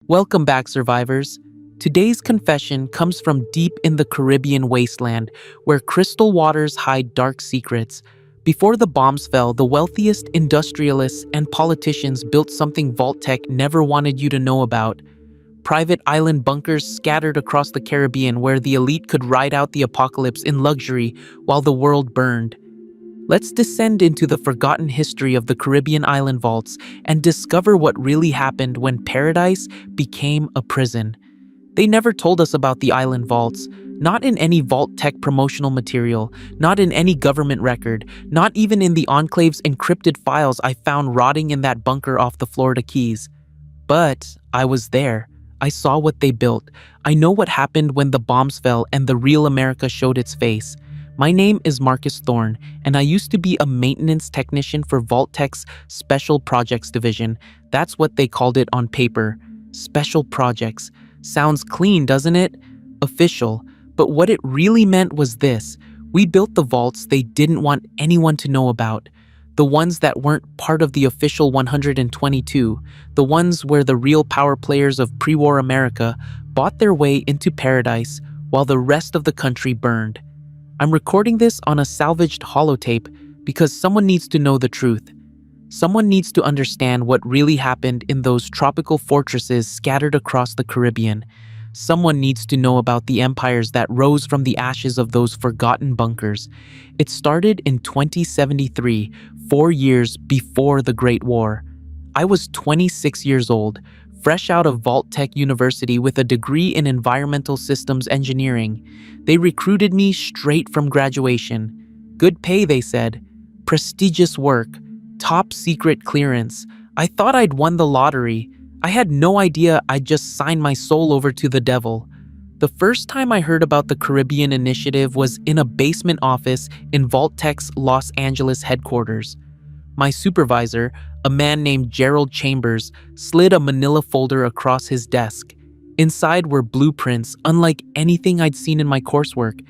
Welcome back, survivors. Today's confession comes from deep in the Caribbean wasteland, where crystal waters hide dark secrets. Before the bombs fell, the wealthiest industrialists and politicians built something Vault-Tec never wanted you to know about. Private island bunkers scattered across the Caribbean where the elite could ride out the apocalypse in luxury while the world burned. Let's descend into the forgotten history of the Caribbean island vaults and discover what really happened when paradise became a prison. They never told us about the island vaults, not in any Vault-Tec promotional material, not in any government record, not even in the Enclave's encrypted files I found rotting in that bunker off the Florida Keys. But I was there. I saw what they built. I know what happened when the bombs fell and the real America showed its face. My name is Marcus Thorne, and I used to be a maintenance technician for Vault-Tec's Special Projects Division. That's what they called it on paper. Special Projects. Sounds clean, doesn't it? Official. But what it really meant was this. We built the vaults they didn't want anyone to know about. The ones that weren't part of the official 122. The ones where the real power players of pre-war America bought their way into paradise while the rest of the country burned. I'm recording this on a salvaged holotape because someone needs to know the truth. Someone needs to understand what really happened in those tropical fortresses scattered across the Caribbean. Someone needs to know about the empires that rose from the ashes of those forgotten bunkers. It started in 2073, 4 years before the Great War. I was 26 years old, fresh out of Vault-Tec University with a degree in environmental systems engineering. They recruited me straight from graduation. Good pay, they said. Prestigious work. Top secret clearance. I thought I'd won the lottery. I had no idea I'd just signed my soul over to the devil. The first time I heard about the Caribbean Initiative was in a basement office in Vault-Tec's Los Angeles headquarters. My supervisor, a man named Gerald Chambers, slid a manila folder across his desk. Inside were blueprints unlike anything I'd seen in my coursework.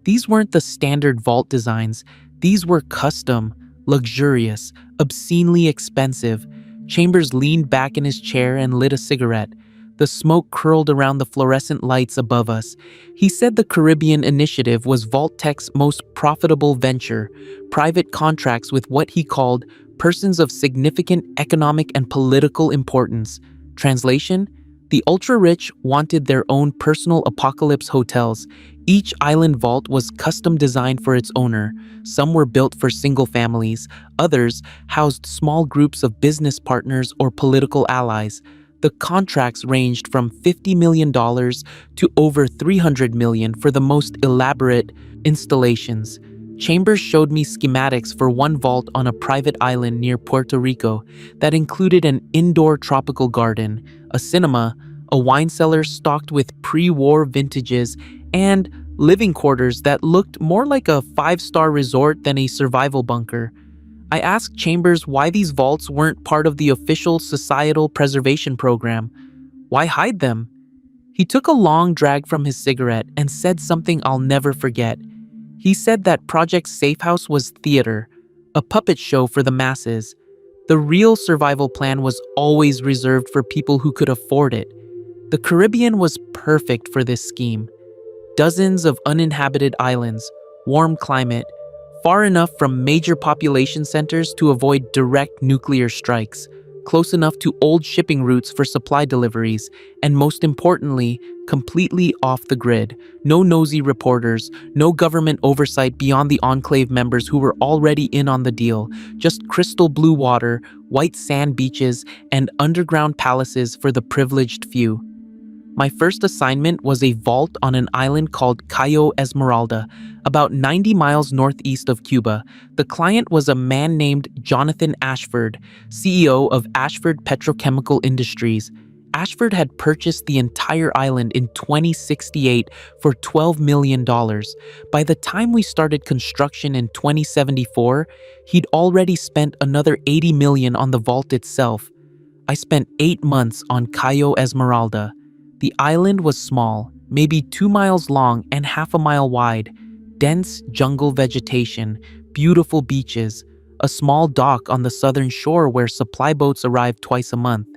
These weren't the standard vault designs. These were custom, luxurious, obscenely expensive. Chambers leaned back in his chair and lit a cigarette. The smoke curled around the fluorescent lights above us. He said the Caribbean Initiative was Vault-Tec's most profitable venture, private contracts with what he called persons of significant economic and political importance. Translation? The ultra-rich wanted their own personal apocalypse hotels. Each island vault was custom designed for its owner. Some were built for single families. Others housed small groups of business partners or political allies. The contracts ranged from $50 million to over $300 million for the most elaborate installations. Chambers showed me schematics for one vault on a private island near Puerto Rico that included an indoor tropical garden, a cinema, a wine cellar stocked with pre-war vintages, and living quarters that looked more like a five-star resort than a survival bunker. I asked Chambers why these vaults weren't part of the official societal preservation program. Why hide them? He took a long drag from his cigarette and said something I'll never forget. He said that Project Safehouse was theater, a puppet show for the masses. The real survival plan was always reserved for people who could afford it. The Caribbean was perfect for this scheme. Dozens of uninhabited islands, warm climate, far enough from major population centers to avoid direct nuclear strikes, close enough to old shipping routes for supply deliveries, and most importantly, completely off the grid. No nosy reporters, no government oversight beyond the Enclave members who were already in on the deal, just crystal blue water, white sand beaches, and underground palaces for the privileged few. My first assignment was a vault on an island called Cayo Esmeralda, about 90 miles northeast of Cuba. The client was a man named Jonathan Ashford, CEO of Ashford Petrochemical Industries. Ashford had purchased the entire island in 2068 for $12 million. By the time we started construction in 2074, he'd already spent another $80 million on the vault itself. I spent 8 months on Cayo Esmeralda. The island was small, maybe 2 miles long and half a mile wide. Dense jungle vegetation, beautiful beaches, a small dock on the southern shore where supply boats arrived twice a month.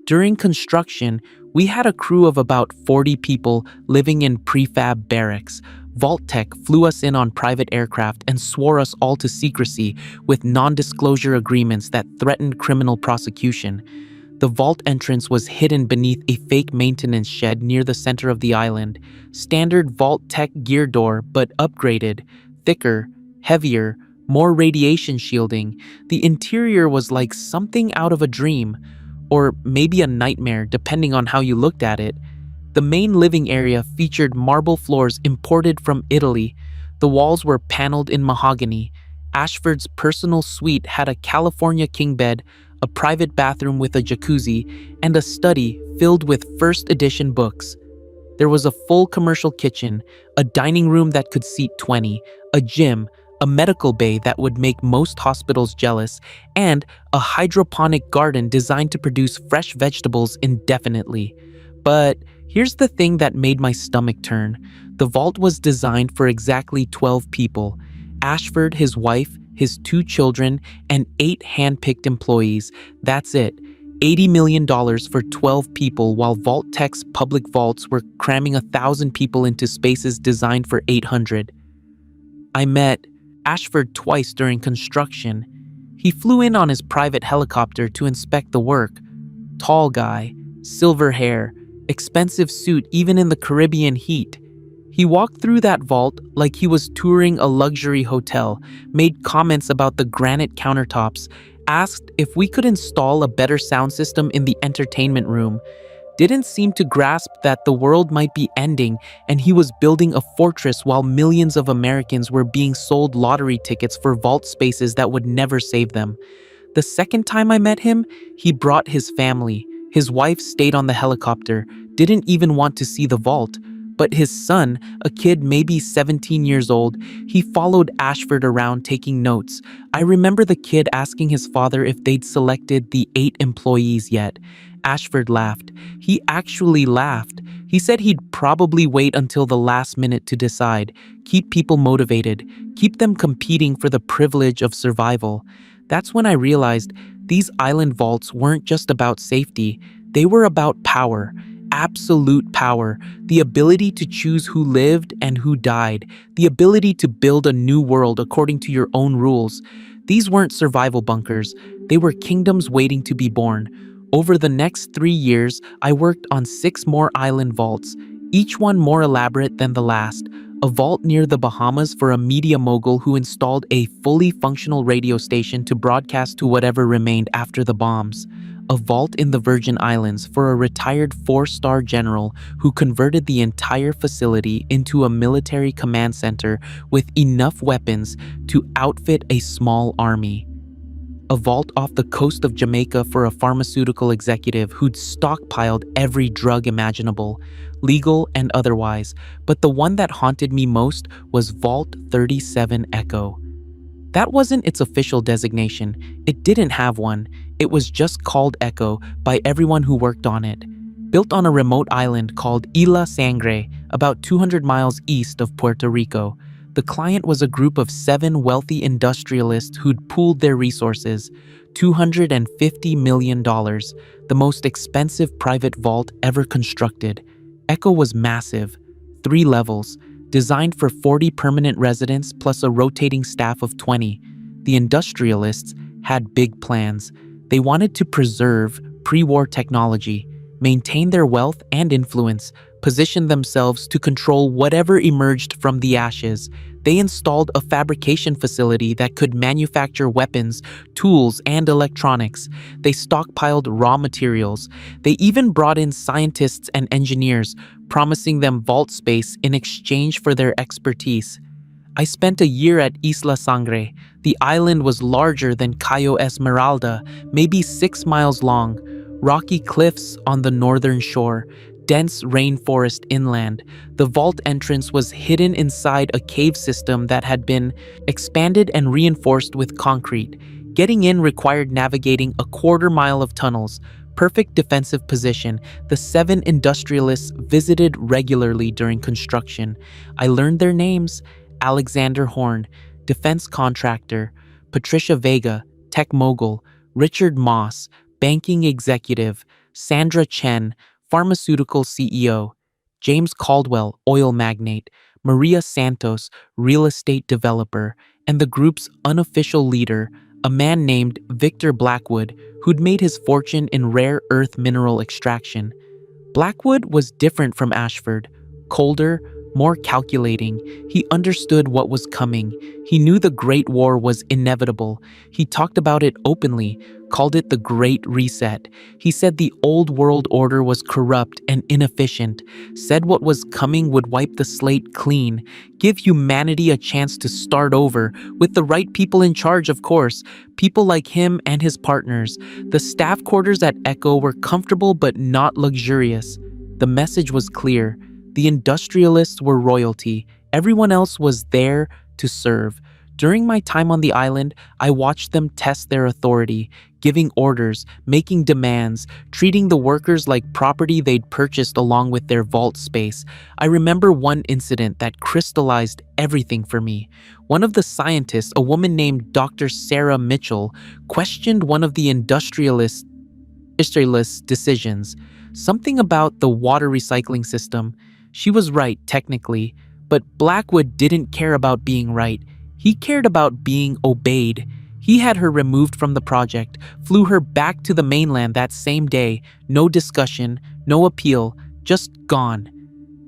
During construction, We had a crew of about 40 people living in prefab barracks. Vault-Tec flew us in on private aircraft and swore us all to secrecy with non-disclosure agreements that threatened criminal prosecution. The vault entrance was hidden beneath a fake maintenance shed near the center of the island. Standard Vault-Tec gear door, but upgraded, thicker, heavier, more radiation shielding. The interior was like something out of a dream, or maybe a nightmare, depending on how you looked at it. The main living area featured marble floors imported from Italy. The walls were paneled in mahogany. Ashford's personal suite had a California king bed, a private bathroom with a jacuzzi, and a study filled with first edition books. There was a full commercial kitchen, a dining room that could seat 20, a gym, a medical bay that would make most hospitals jealous, and a hydroponic garden designed to produce fresh vegetables indefinitely. But here's the thing that made my stomach turn. The vault was designed for exactly 12 people. Ashford, his wife, his 2 children, and 8 hand-picked employees. That's it. $80 million for 12 people, while Vault-Tec's public vaults were cramming 1,000 people into spaces designed for 800. I met Ashford twice during construction. He flew in on his private helicopter to inspect the work. Tall guy, silver hair, expensive suit even in the Caribbean heat. He walked through that vault like he was touring a luxury hotel, made comments about the granite countertops, asked if we could install a better sound system in the entertainment room, didn't seem to grasp that the world might be ending and he was building a fortress while millions of Americans were being sold lottery tickets for vault spaces that would never save them. The second time I met him, he brought his family. His wife stayed on the helicopter, didn't even want to see the vault. But his son, a kid maybe 17 years old, he followed Ashford around taking notes. I remember the kid asking his father if they'd selected the 8 employees yet. Ashford laughed. He actually laughed. He said he'd probably wait until the last minute to decide, keep people motivated, keep them competing for the privilege of survival. That's when I realized these island vaults weren't just about safety, they were about power. Absolute power, the ability to choose who lived and who died, the ability to build a new world according to your own rules. These weren't survival bunkers, they were kingdoms waiting to be born. Over the next 3 years, I worked on 6 more island vaults, each one more elaborate than the last. A vault near the Bahamas for a media mogul who installed a fully functional radio station to broadcast to whatever remained after the bombs. A vault in the Virgin Islands for a retired 4-star general who converted the entire facility into a military command center with enough weapons to outfit a small army. A vault off the coast of Jamaica for a pharmaceutical executive who'd stockpiled every drug imaginable, legal and otherwise, but the one that haunted me most was Vault 37 Echo. That wasn't its official designation. It didn't have one. It was just called Echo by everyone who worked on it. Built on a remote island called Isla Sangre, about 200 miles east of Puerto Rico, the client was a group of 7 wealthy industrialists who'd pooled their resources. $250 million, the most expensive private vault ever constructed. Echo was massive, 3 levels, designed for 40 permanent residents plus a rotating staff of 20. The industrialists had big plans. They wanted to preserve pre-war technology, maintain their wealth and influence, position themselves to control whatever emerged from the ashes. They installed a fabrication facility that could manufacture weapons, tools, and electronics. They stockpiled raw materials. They even brought in scientists and engineers, promising them vault space in exchange for their expertise. I spent a year at Isla Sangre. The island was larger than Cayo Esmeralda, maybe 6 miles long. Rocky cliffs on the northern shore, dense rainforest inland. The vault entrance was hidden inside a cave system that had been expanded and reinforced with concrete. Getting in required navigating a 1/4 mile of tunnels. Perfect defensive position. The 7 industrialists visited regularly during construction. I learned their names: Alexander Horn, defense contractor; Patricia Vega, tech mogul; Richard Moss, banking executive; Sandra Chen, pharmaceutical CEO; James Caldwell, oil magnate; Maria Santos, real estate developer; and the group's unofficial leader, a man named Victor Blackwood, who'd made his fortune in rare earth mineral extraction. Blackwood was different from Ashford. Colder, more calculating. He understood what was coming. He knew the Great War was inevitable. He talked about it openly, called it the Great Reset. He said the old world order was corrupt and inefficient, said what was coming would wipe the slate clean, give humanity a chance to start over, with the right people in charge, of course, people like him and his partners. The staff quarters at Echo were comfortable but not luxurious. The message was clear. The industrialists were royalty. Everyone else was there to serve. During my time on the island, I watched them test their authority, giving orders, making demands, treating the workers like property they'd purchased along with their vault space. I remember one incident that crystallized everything for me. One of the scientists, a woman named Dr. Sarah Mitchell, questioned one of the industrialists' decisions. Something about the water recycling system. She was right, technically, but Blackwood didn't care about being right. He cared about being obeyed. He had her removed from the project, flew her back to the mainland that same day. No discussion, no appeal, just gone.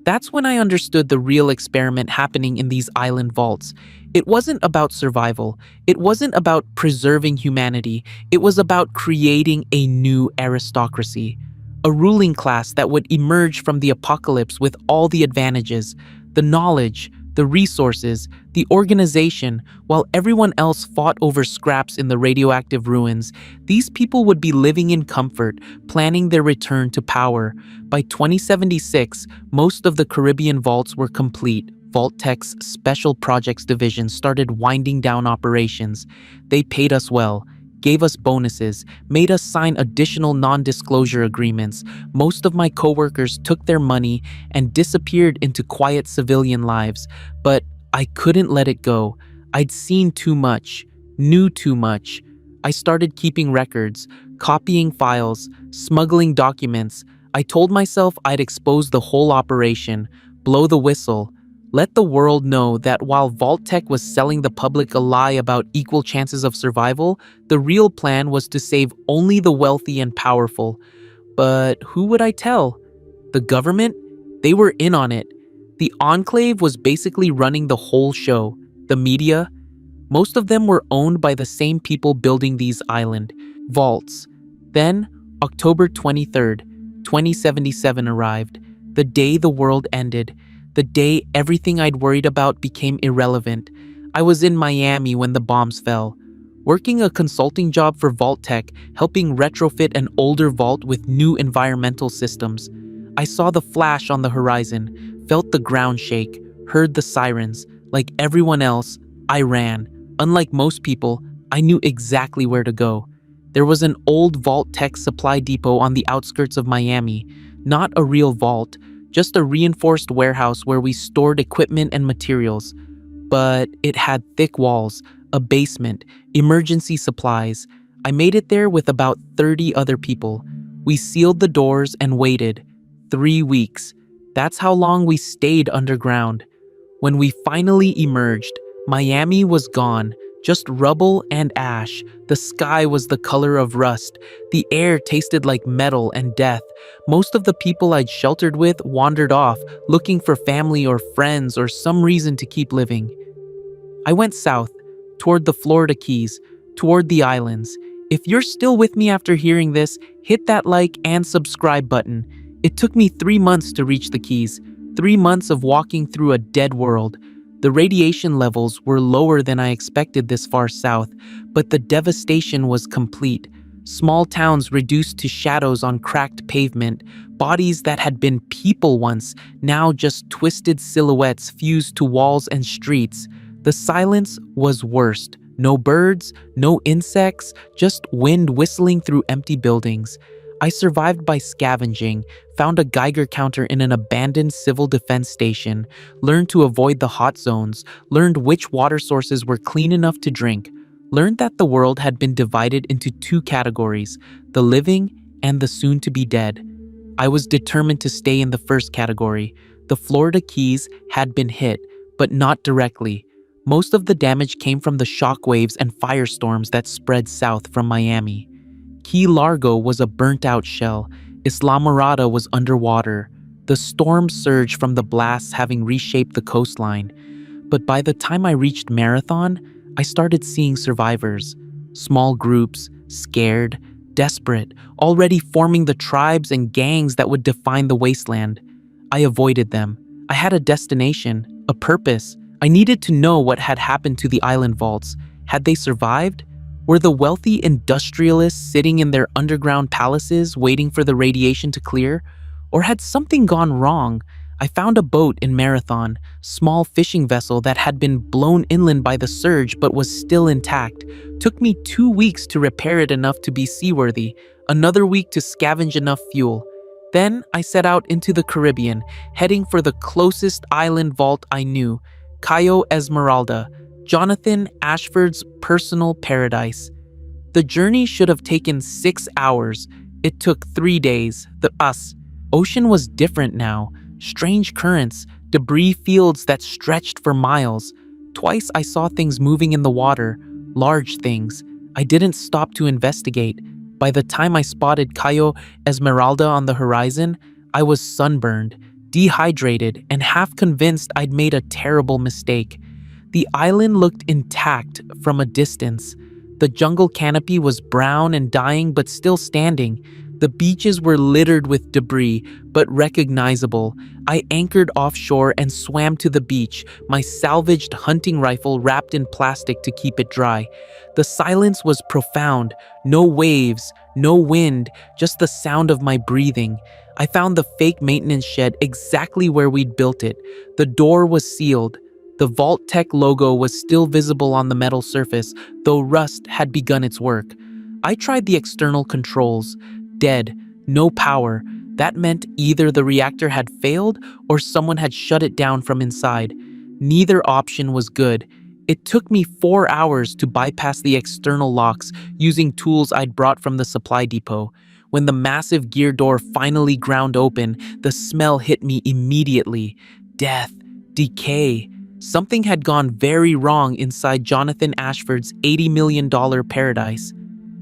That's when I understood the real experiment happening in these island vaults. It wasn't about survival. It wasn't about preserving humanity. It was about creating a new aristocracy. A ruling class that would emerge from the apocalypse with all the advantages, the knowledge, the resources, the organization, while everyone else fought over scraps in the radioactive ruins. These people would be living in comfort, planning their return to power. By 2076, most of the Caribbean vaults were complete. Vault-Tec's Special Projects Division started winding down operations. They paid us well, gave us bonuses, made us sign additional non-disclosure agreements. Most of my coworkers took their money and disappeared into quiet civilian lives, but I couldn't let it go. I'd seen too much, knew too much. I started keeping records, copying files, smuggling documents. I told myself I'd expose the whole operation, blow the whistle, let the world know that while Vault-Tec was selling the public a lie about equal chances of survival, the real plan was to save only the wealthy and powerful. But who would I tell? The government? They were in on it. The Enclave was basically running the whole show. The media? Most of them were owned by the same people building these island vaults. Then, October 23rd, 2077 arrived, the day the world ended. The day everything I'd worried about became irrelevant. I was in Miami when the bombs fell, working a consulting job for Vault-Tec, helping retrofit an older vault with new environmental systems. I saw the flash on the horizon, felt the ground shake, heard the sirens. Like everyone else, I ran. Unlike most people, I knew exactly where to go. There was an old Vault-Tec supply depot on the outskirts of Miami, not a real vault, just a reinforced warehouse where we stored equipment and materials. But it had thick walls, a basement, emergency supplies. I made it there with about 30 other people. We sealed the doors and waited. 3 weeks. That's how long we stayed underground. When we finally emerged, Miami was gone. Just rubble and ash. The sky was the color of rust. The air tasted like metal and death. Most of the people I'd sheltered with wandered off, looking for family or friends or some reason to keep living. I went south, toward the Florida Keys, toward the islands. If you're still with me after hearing this, hit that like and subscribe button. It took me 3 months to reach the Keys, 3 months of walking through a dead world. The radiation levels were lower than I expected this far south, but the devastation was complete. Small towns reduced to shadows on cracked pavement, bodies that had been people once, now just twisted silhouettes fused to walls and streets. The silence was worst. No birds, no insects, just wind whistling through empty buildings. I survived by scavenging, found a Geiger counter in an abandoned civil defense station, learned to avoid the hot zones, learned which water sources were clean enough to drink, learned that the world had been divided into 2 categories, the living and the soon-to-be dead. I was determined to stay in the first category. The Florida Keys had been hit, but not directly. Most of the damage came from the shockwaves and firestorms that spread south from Miami. Key Largo was a burnt-out shell. Islamorada was underwater. The storm surged from the blasts having reshaped the coastline. But by the time I reached Marathon, I started seeing survivors. Small groups, scared, desperate, already forming the tribes and gangs that would define the wasteland. I avoided them. I had a destination, a purpose. I needed to know what had happened to the island vaults. Had they survived? Were the wealthy industrialists sitting in their underground palaces waiting for the radiation to clear? Or had something gone wrong? I found a boat in Marathon, small fishing vessel that had been blown inland by the surge but was still intact. Took me 2 weeks to repair it enough to be seaworthy, another week to scavenge enough fuel. Then I set out into the Caribbean, heading for the closest island vault I knew, Cayo Esmeralda, Jonathan Ashford's personal paradise. The journey should have taken 6 hours. It took 3 days. Ocean was different now. Strange currents, debris fields that stretched for miles. Twice I saw things moving in the water, large things. I didn't stop to investigate. By the time I spotted Cayo Esmeralda on the horizon, I was sunburned, dehydrated, and half convinced I'd made a terrible mistake. The island looked intact from a distance. The jungle canopy was brown and dying but still standing. The beaches were littered with debris, but recognizable. I anchored offshore and swam to the beach, my salvaged hunting rifle wrapped in plastic to keep it dry. The silence was profound. No waves, no wind, just the sound of my breathing. I found the fake maintenance shed exactly where we'd built it. The door was sealed. The Vault-Tec logo was still visible on the metal surface, though rust had begun its work. I tried the external controls. Dead, no power. That meant either the reactor had failed or someone had shut it down from inside. Neither option was good. It took me 4 hours to bypass the external locks using tools I'd brought from the supply depot. When the massive gear door finally ground open, the smell hit me immediately. Death, decay. Something had gone very wrong inside Jonathan Ashford's $80 million paradise.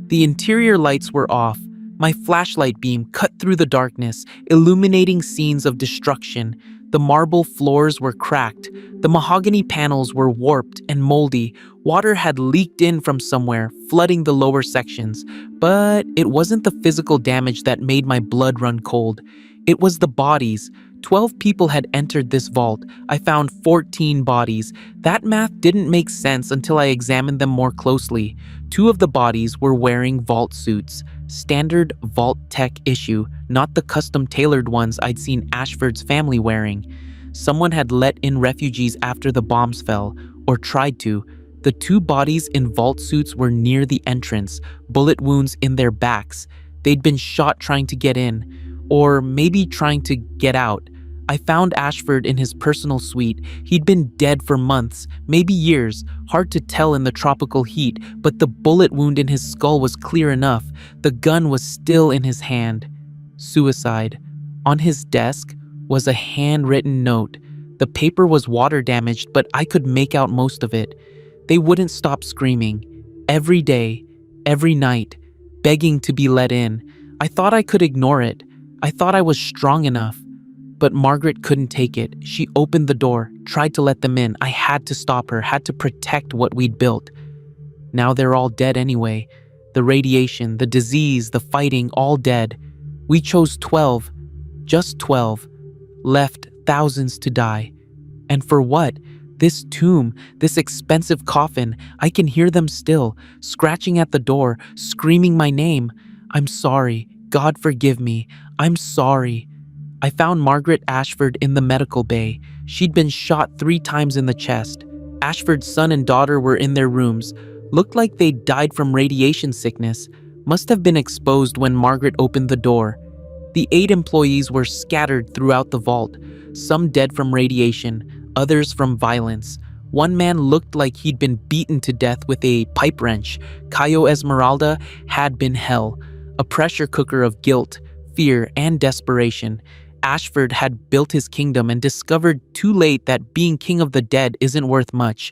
The interior lights were off. My flashlight beam cut through the darkness, illuminating scenes of destruction. The marble floors were cracked. The mahogany panels were warped and moldy. Water had leaked in from somewhere, flooding the lower sections. But it wasn't the physical damage that made my blood run cold. It was the bodies. 12 people had entered this vault. I found 14 bodies. That math didn't make sense until I examined them more closely. 2 of the bodies were wearing vault suits. Standard Vault-Tec issue, not the custom-tailored ones I'd seen Ashford's family wearing. Someone had let in refugees after the bombs fell, or tried to. The 2 bodies in vault suits were near the entrance, bullet wounds in their backs. They'd been shot trying to get in, or maybe trying to get out. I found Ashford in his personal suite. He'd been dead for months, maybe years, hard to tell in the tropical heat, but the bullet wound in his skull was clear enough. The gun was still in his hand. Suicide. On his desk was a handwritten note. The paper was water damaged, but I could make out most of it. They wouldn't stop screaming. Every day, every night, begging to be let in. I thought I could ignore it. I thought I was strong enough. But Margaret couldn't take it. She opened the door, tried to let them in. I had to stop her, had to protect what we'd built. Now they're all dead anyway. The radiation, the disease, the fighting, all dead. We chose 12, just 12, left thousands to die. And for what? This tomb, this expensive coffin, I can hear them still, scratching at the door, screaming my name. I'm sorry. God forgive me. I'm sorry. I found Margaret Ashford in the medical bay. She'd been shot 3 times in the chest. Ashford's son and daughter were in their rooms. Looked like they'd died from radiation sickness. Must have been exposed when Margaret opened the door. The 8 employees were scattered throughout the vault, some dead from radiation, others from violence. One man looked like he'd been beaten to death with a pipe wrench. Cayo Esmeralda had been hell, a pressure cooker of guilt, fear, and desperation. Ashford had built his kingdom and discovered too late that being king of the dead isn't worth much.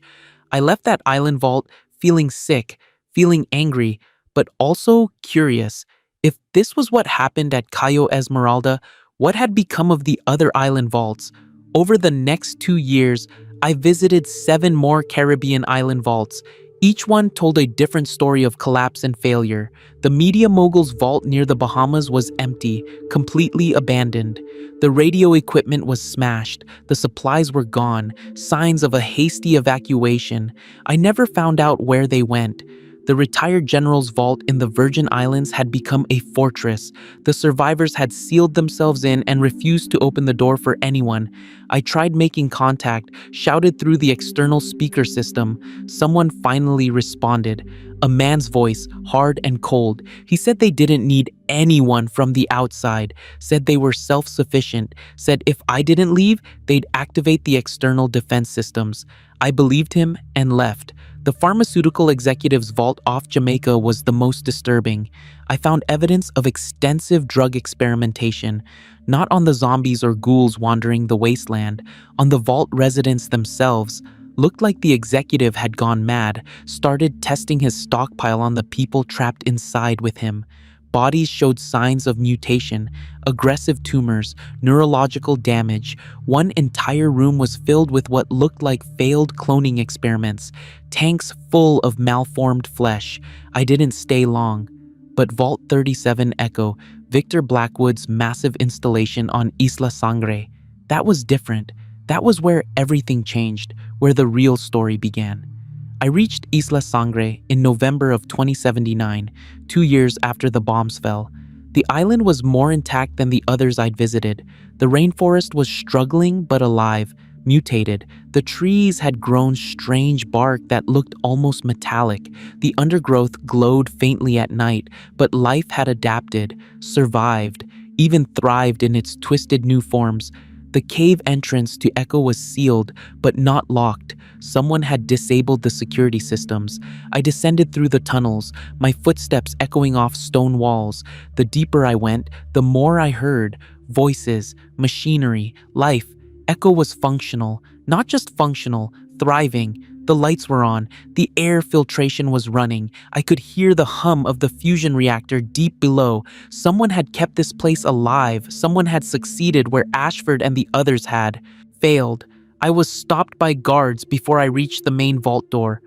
I left that island vault feeling sick, feeling angry, but also curious. If this was what happened at Cayo Esmeralda, what had become of the other island vaults? Over the next 2 years, I visited 7 more Caribbean island vaults. Each one told a different story of collapse and failure. The media mogul's vault near the Bahamas was empty, completely abandoned. The radio equipment was smashed, the supplies were gone, signs of a hasty evacuation. I never found out where they went. The retired general's vault in the Virgin Islands had become a fortress. The survivors had sealed themselves in and refused to open the door for anyone. I tried making contact, shouted through the external speaker system. Someone finally responded. A man's voice, hard and cold. He said they didn't need anyone from the outside, said they were self-sufficient, said if I didn't leave, they'd activate the external defense systems. I believed him and left. The pharmaceutical executive's vault off Jamaica was the most disturbing. I found evidence of extensive drug experimentation, not on the zombies or ghouls wandering the wasteland, on the vault residents themselves. Looked like the executive had gone mad, started testing his stockpile on the people trapped inside with him. Bodies showed signs of mutation, aggressive tumors, neurological damage. One entire room was filled with what looked like failed cloning experiments, tanks full of malformed flesh. I didn't stay long. But Vault 37 Echo, Victor Blackwood's massive installation on Isla Sangre, that was different. That was where everything changed, where the real story began. I reached Isla Sangre in November of 2079, 2 years after the bombs fell. The island was more intact than the others I'd visited. The rainforest was struggling but alive, mutated. The trees had grown strange bark that looked almost metallic. The undergrowth glowed faintly at night, but life had adapted, survived, even thrived in its twisted new forms. The cave entrance to Echo was sealed, but not locked. Someone had disabled the security systems. I descended through the tunnels, my footsteps echoing off stone walls. The deeper I went, the more I heard. Voices, machinery, life. Echo was functional, not just functional, thriving. The lights were on. The air filtration was running. I could hear the hum of the fusion reactor deep below. Someone had kept this place alive. Someone had succeeded where Ashford and the others had failed. I was stopped by guards before I reached the main vault door.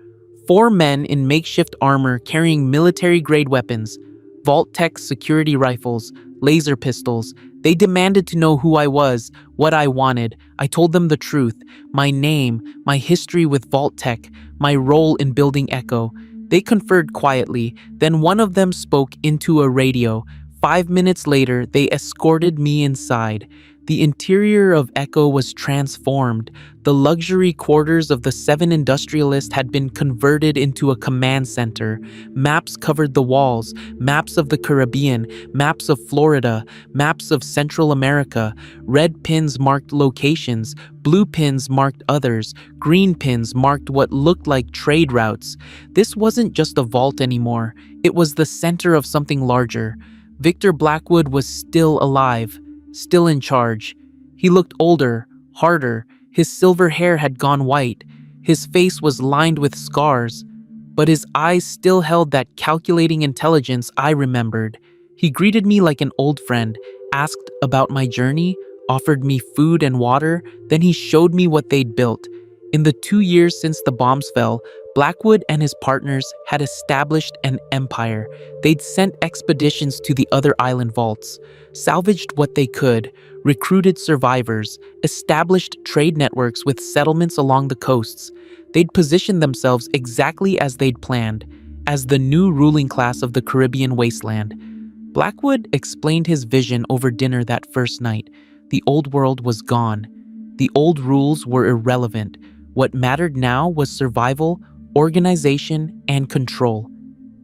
4 men in makeshift armor carrying military-grade weapons, Vault-Tec security rifles, laser pistols. They demanded to know who I was, what I wanted. I told them the truth, my name, my history with Vault-Tec, my role in building Echo. They conferred quietly, then one of them spoke into a radio. 5 minutes later, they escorted me inside. The interior of Echo was transformed. The luxury quarters of the 7 industrialists had been converted into a command center. Maps covered the walls, maps of the Caribbean, maps of Florida, maps of Central America. Red pins marked locations, blue pins marked others, green pins marked what looked like trade routes. This wasn't just a vault anymore. It was the center of something larger. Victor Blackwood was still alive, still in charge. He looked older, harder. His silver hair had gone white. His face was lined with scars, but his eyes still held that calculating intelligence I remembered. He greeted me like an old friend, asked about my journey, offered me food and water, then he showed me what they'd built. In the 2 years since the bombs fell, Blackwood and his partners had established an empire. They'd sent expeditions to the other island vaults, salvaged what they could, recruited survivors, established trade networks with settlements along the coasts. They'd positioned themselves exactly as they'd planned, as the new ruling class of the Caribbean wasteland. Blackwood explained his vision over dinner that first night. The old world was gone. The old rules were irrelevant. What mattered now was survival, organization, and control.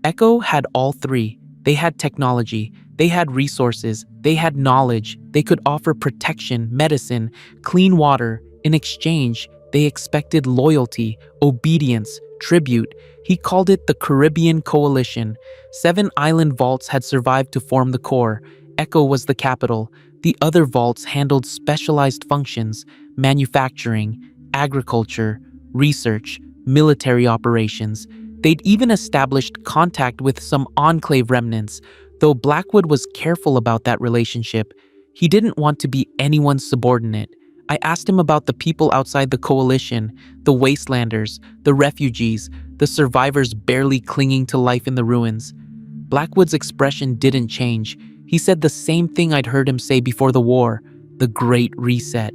Echo had all 3. They had technology, they had resources, they had knowledge, they could offer protection, medicine, clean water. In exchange, they expected loyalty, obedience, tribute. He called it the Caribbean Coalition. 7 island vaults had survived to form the core. Echo was the capital. The other vaults handled specialized functions: manufacturing, agriculture, research, military operations. They'd even established contact with some enclave remnants, though Blackwood was careful about that relationship. He didn't want to be anyone's subordinate. I asked him about the people outside the coalition, the wastelanders, the refugees, the survivors barely clinging to life in the ruins. Blackwood's expression didn't change. He said the same thing I'd heard him say before the war: the Great Reset.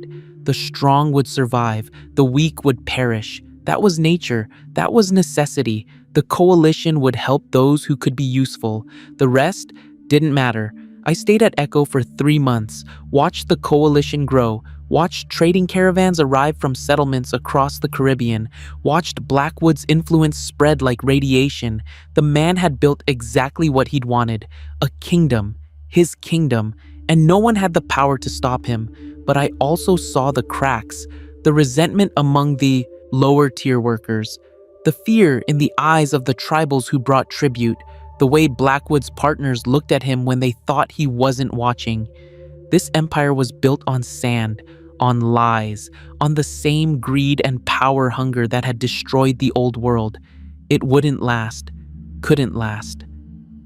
The strong would survive, the weak would perish. That was nature, that was necessity. The coalition would help those who could be useful. The rest didn't matter. I stayed at Echo for 3 months, watched the coalition grow, watched trading caravans arrive from settlements across the Caribbean, watched Blackwood's influence spread like radiation. The man had built exactly what he'd wanted: a kingdom, his kingdom, and no one had the power to stop him. But I also saw the cracks, the resentment among the lower-tier workers, the fear in the eyes of the tribals who brought tribute, the way Blackwood's partners looked at him when they thought he wasn't watching. This empire was built on sand, on lies, on the same greed and power hunger that had destroyed the old world. It wouldn't last, couldn't last.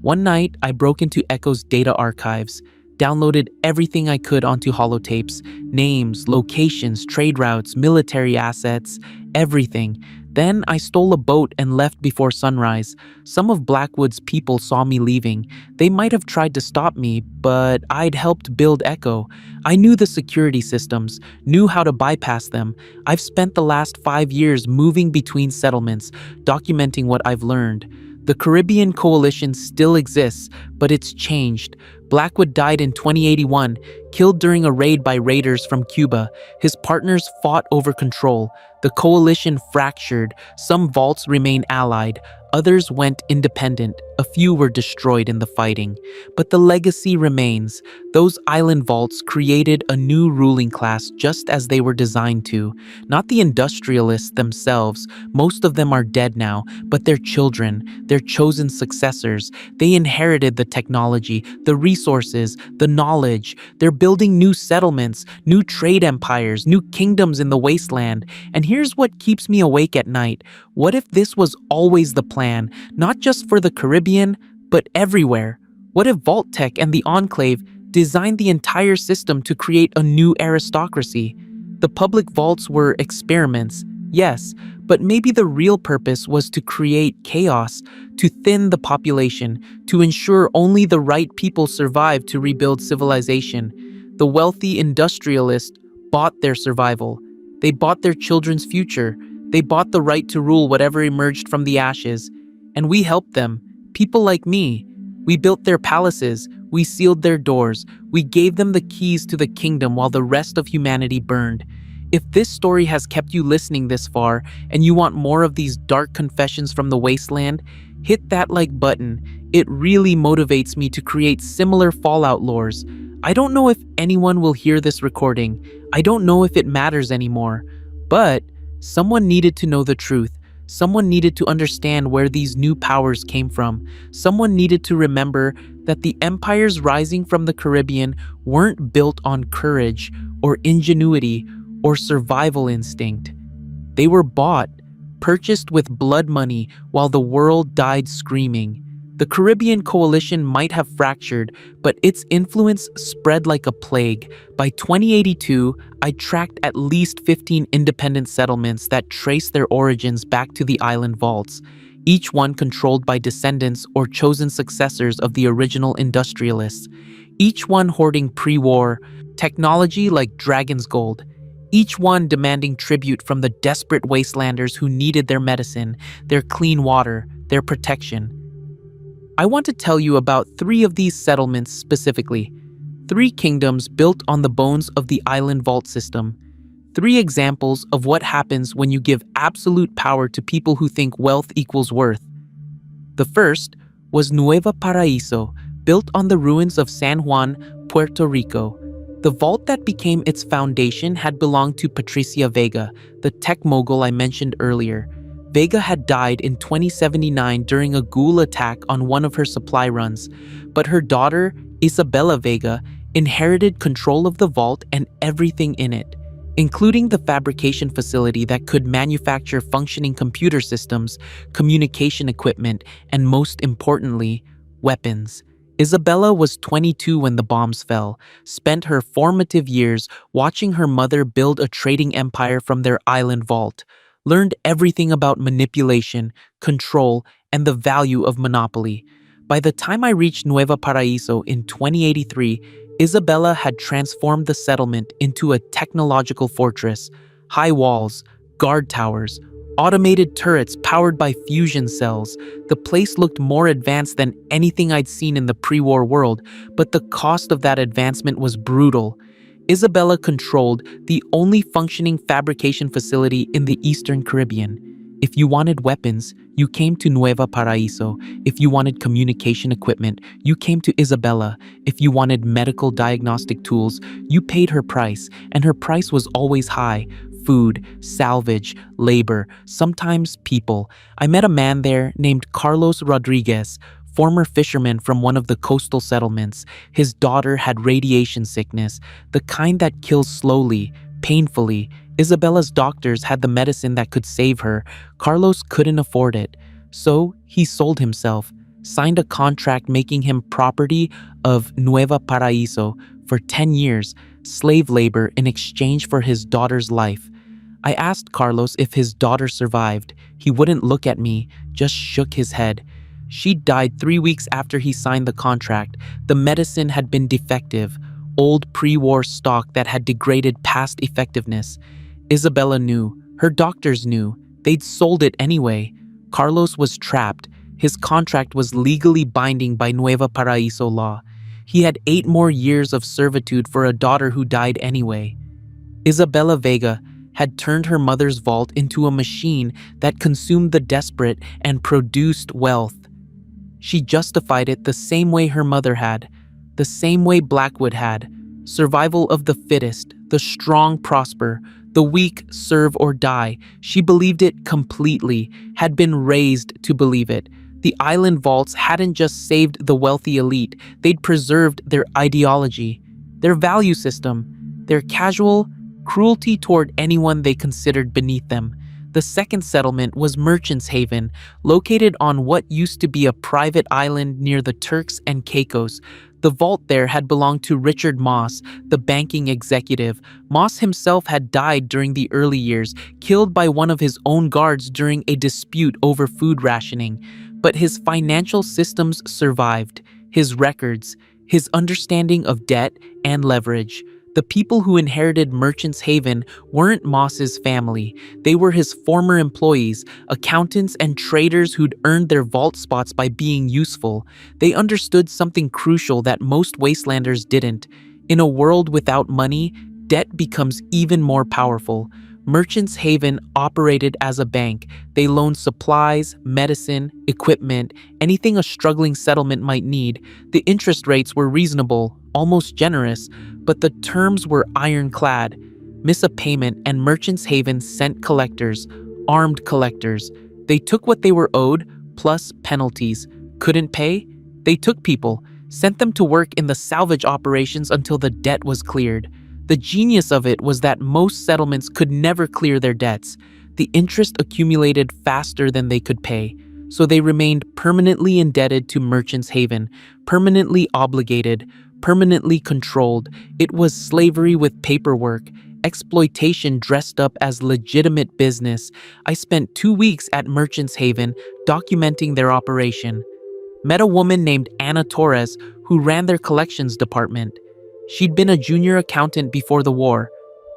One night, I broke into Echo's data archives, downloaded everything I could onto holotapes: names, locations, trade routes, military assets, everything. Then I stole a boat and left before sunrise. Some of Blackwood's people saw me leaving. They might have tried to stop me, but I'd helped build Echo. I knew the security systems, knew how to bypass them. I've spent the last 5 years moving between settlements, documenting what I've learned. The Caribbean Coalition still exists, but it's changed. Blackwood died in 2081, killed during a raid by raiders from Cuba. His partners fought over control. The coalition fractured. Some vaults remain allied. Others went independent. A few were destroyed in the fighting. But the legacy remains. Those island vaults created a new ruling class just as they were designed to. Not the industrialists themselves. Most of them are dead now, but their children, their chosen successors. They inherited the technology, the resources, the knowledge. They're building new settlements, new trade empires, new kingdoms in the wasteland. And here's what keeps me awake at night. What if this was always the plan, not just for the Caribbean, but everywhere? What if Vault-Tec and the Enclave designed the entire system to create a new aristocracy? The public vaults were experiments, yes, but maybe the real purpose was to create chaos, to thin the population, to ensure only the right people survived to rebuild civilization. The wealthy industrialists bought their survival. They bought their children's future. They bought the right to rule whatever emerged from the ashes. And we helped them, people like me. We built their palaces. We sealed their doors. We gave them the keys to the kingdom while the rest of humanity burned. If this story has kept you listening this far and you want more of these dark confessions from the wasteland, hit that like button. It really motivates me to create similar Fallout lores. I don't know if anyone will hear this recording. I don't know if it matters anymore. But someone needed to know the truth. Someone needed to understand where these new powers came from. Someone needed to remember that the empires rising from the Caribbean weren't built on courage or ingenuity or survival instinct. They were bought, purchased with blood money while the world died screaming. The Caribbean Coalition might have fractured, but its influence spread like a plague. By 2082, I tracked at least 15 independent settlements that trace their origins back to the island vaults, each one controlled by descendants or chosen successors of the original industrialists, each one hoarding pre-war technology like dragon's gold, each one demanding tribute from the desperate wastelanders who needed their medicine, their clean water, their protection. I want to tell you about 3 of these settlements specifically. 3 kingdoms built on the bones of the island vault system. 3 examples of what happens when you give absolute power to people who think wealth equals worth. The first was Nueva Paraíso, built on the ruins of San Juan, Puerto Rico. The vault that became its foundation had belonged to Patricia Vega, the tech mogul I mentioned earlier. Vega had died in 2079 during a ghoul attack on one of her supply runs, but her daughter, Isabella Vega inherited control of the vault and everything in it, including the fabrication facility that could manufacture functioning computer systems, communication equipment, and most importantly, weapons. Isabella was 22 when the bombs fell, spent her formative years watching her mother build a trading empire from their island vault, learned everything about manipulation, control, and the value of monopoly. By the time I reached Nueva Paraíso in 2083, Isabella had transformed the settlement into a technological fortress. High walls, guard towers, automated turrets powered by fusion cells. The place looked more advanced than anything I'd seen in the pre-war world, but the cost of that advancement was brutal. Isabella controlled the only functioning fabrication facility in the Eastern Caribbean. If you wanted weapons, you came to Nueva Paraíso. If you wanted communication equipment, you came to Isabella. If you wanted medical diagnostic tools, you paid her price, and her price was always high. Food, salvage, labor, sometimes people. I met a man there named Carlos Rodriguez, former fisherman from one of the coastal settlements. His daughter had radiation sickness, the kind that kills slowly, painfully. Isabella's doctors had the medicine that could save her. Carlos couldn't afford it. So he sold himself, signed a contract making him property of Nueva Paraíso for 10 years, slave labor in exchange for his daughter's life. I asked Carlos if his daughter survived. He wouldn't look at me, just shook his head. She died 3 weeks after he signed the contract. The medicine had been defective, old pre-war stock that had degraded past effectiveness. Isabella knew. Her doctors knew. They'd sold it anyway. Carlos was trapped. His contract was legally binding by Nueva Paraíso law. He had 8 more years of servitude for a daughter who died anyway. Isabella Vega had turned her mother's vault into a machine that consumed the desperate and produced wealth. She justified it the same way her mother had, the same way Blackwood had. Survival of the fittest, the strong prosper, the weak serve or die. She believed it completely, had been raised to believe it. The island vaults hadn't just saved the wealthy elite, they'd preserved their ideology, their value system, their casual cruelty toward anyone they considered beneath them. The second settlement was Merchants Haven, located on what used to be a private island near the Turks and Caicos. The vault there had belonged to Richard Moss, the banking executive. Moss himself had died during the early years, killed by one of his own guards during a dispute over food rationing. But his financial systems survived, his records, his understanding of debt and leverage. The people who inherited Merchants Haven weren't Moss's family. They were his former employees, accountants and traders who'd earned their vault spots by being useful. They understood something crucial that most wastelanders didn't. In a world without money, debt becomes even more powerful. Merchants Haven operated as a bank. They loaned supplies, medicine, equipment, anything a struggling settlement might need. The interest rates were reasonable, almost generous, but the terms were ironclad. Miss a payment and Merchants Haven sent collectors, armed collectors. They took what they were owed, plus penalties. Couldn't pay? They took people, sent them to work in the salvage operations until the debt was cleared. The genius of it was that most settlements could never clear their debts. The interest accumulated faster than they could pay, so they remained permanently indebted to Merchants Haven, permanently obligated, permanently controlled. It was slavery with paperwork, exploitation dressed up as legitimate business. I spent 2 weeks at Merchants Haven documenting their operation. Met a woman named Ana Torres who ran their collections department. She'd been a junior accountant before the war.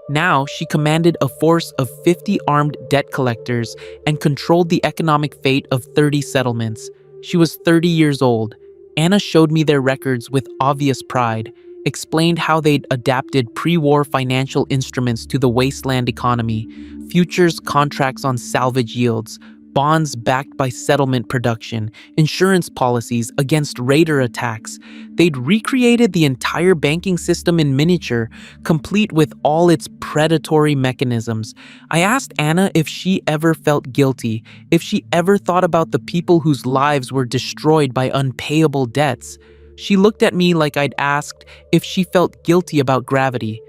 Now she commanded a force of 50 armed debt collectors and controlled the economic fate of 30 settlements. She was 30 years old. Anna showed me their records with obvious pride, explained how they'd adapted pre-war financial instruments to the wasteland economy, futures contracts on salvage yields, bonds backed by settlement production, insurance policies against raider attacks. They'd recreated the entire banking system in miniature, complete with all its predatory mechanisms. I asked Anna if she ever felt guilty, if she ever thought about the people whose lives were destroyed by unpayable debts. She looked at me like I'd asked if she felt guilty about gravity.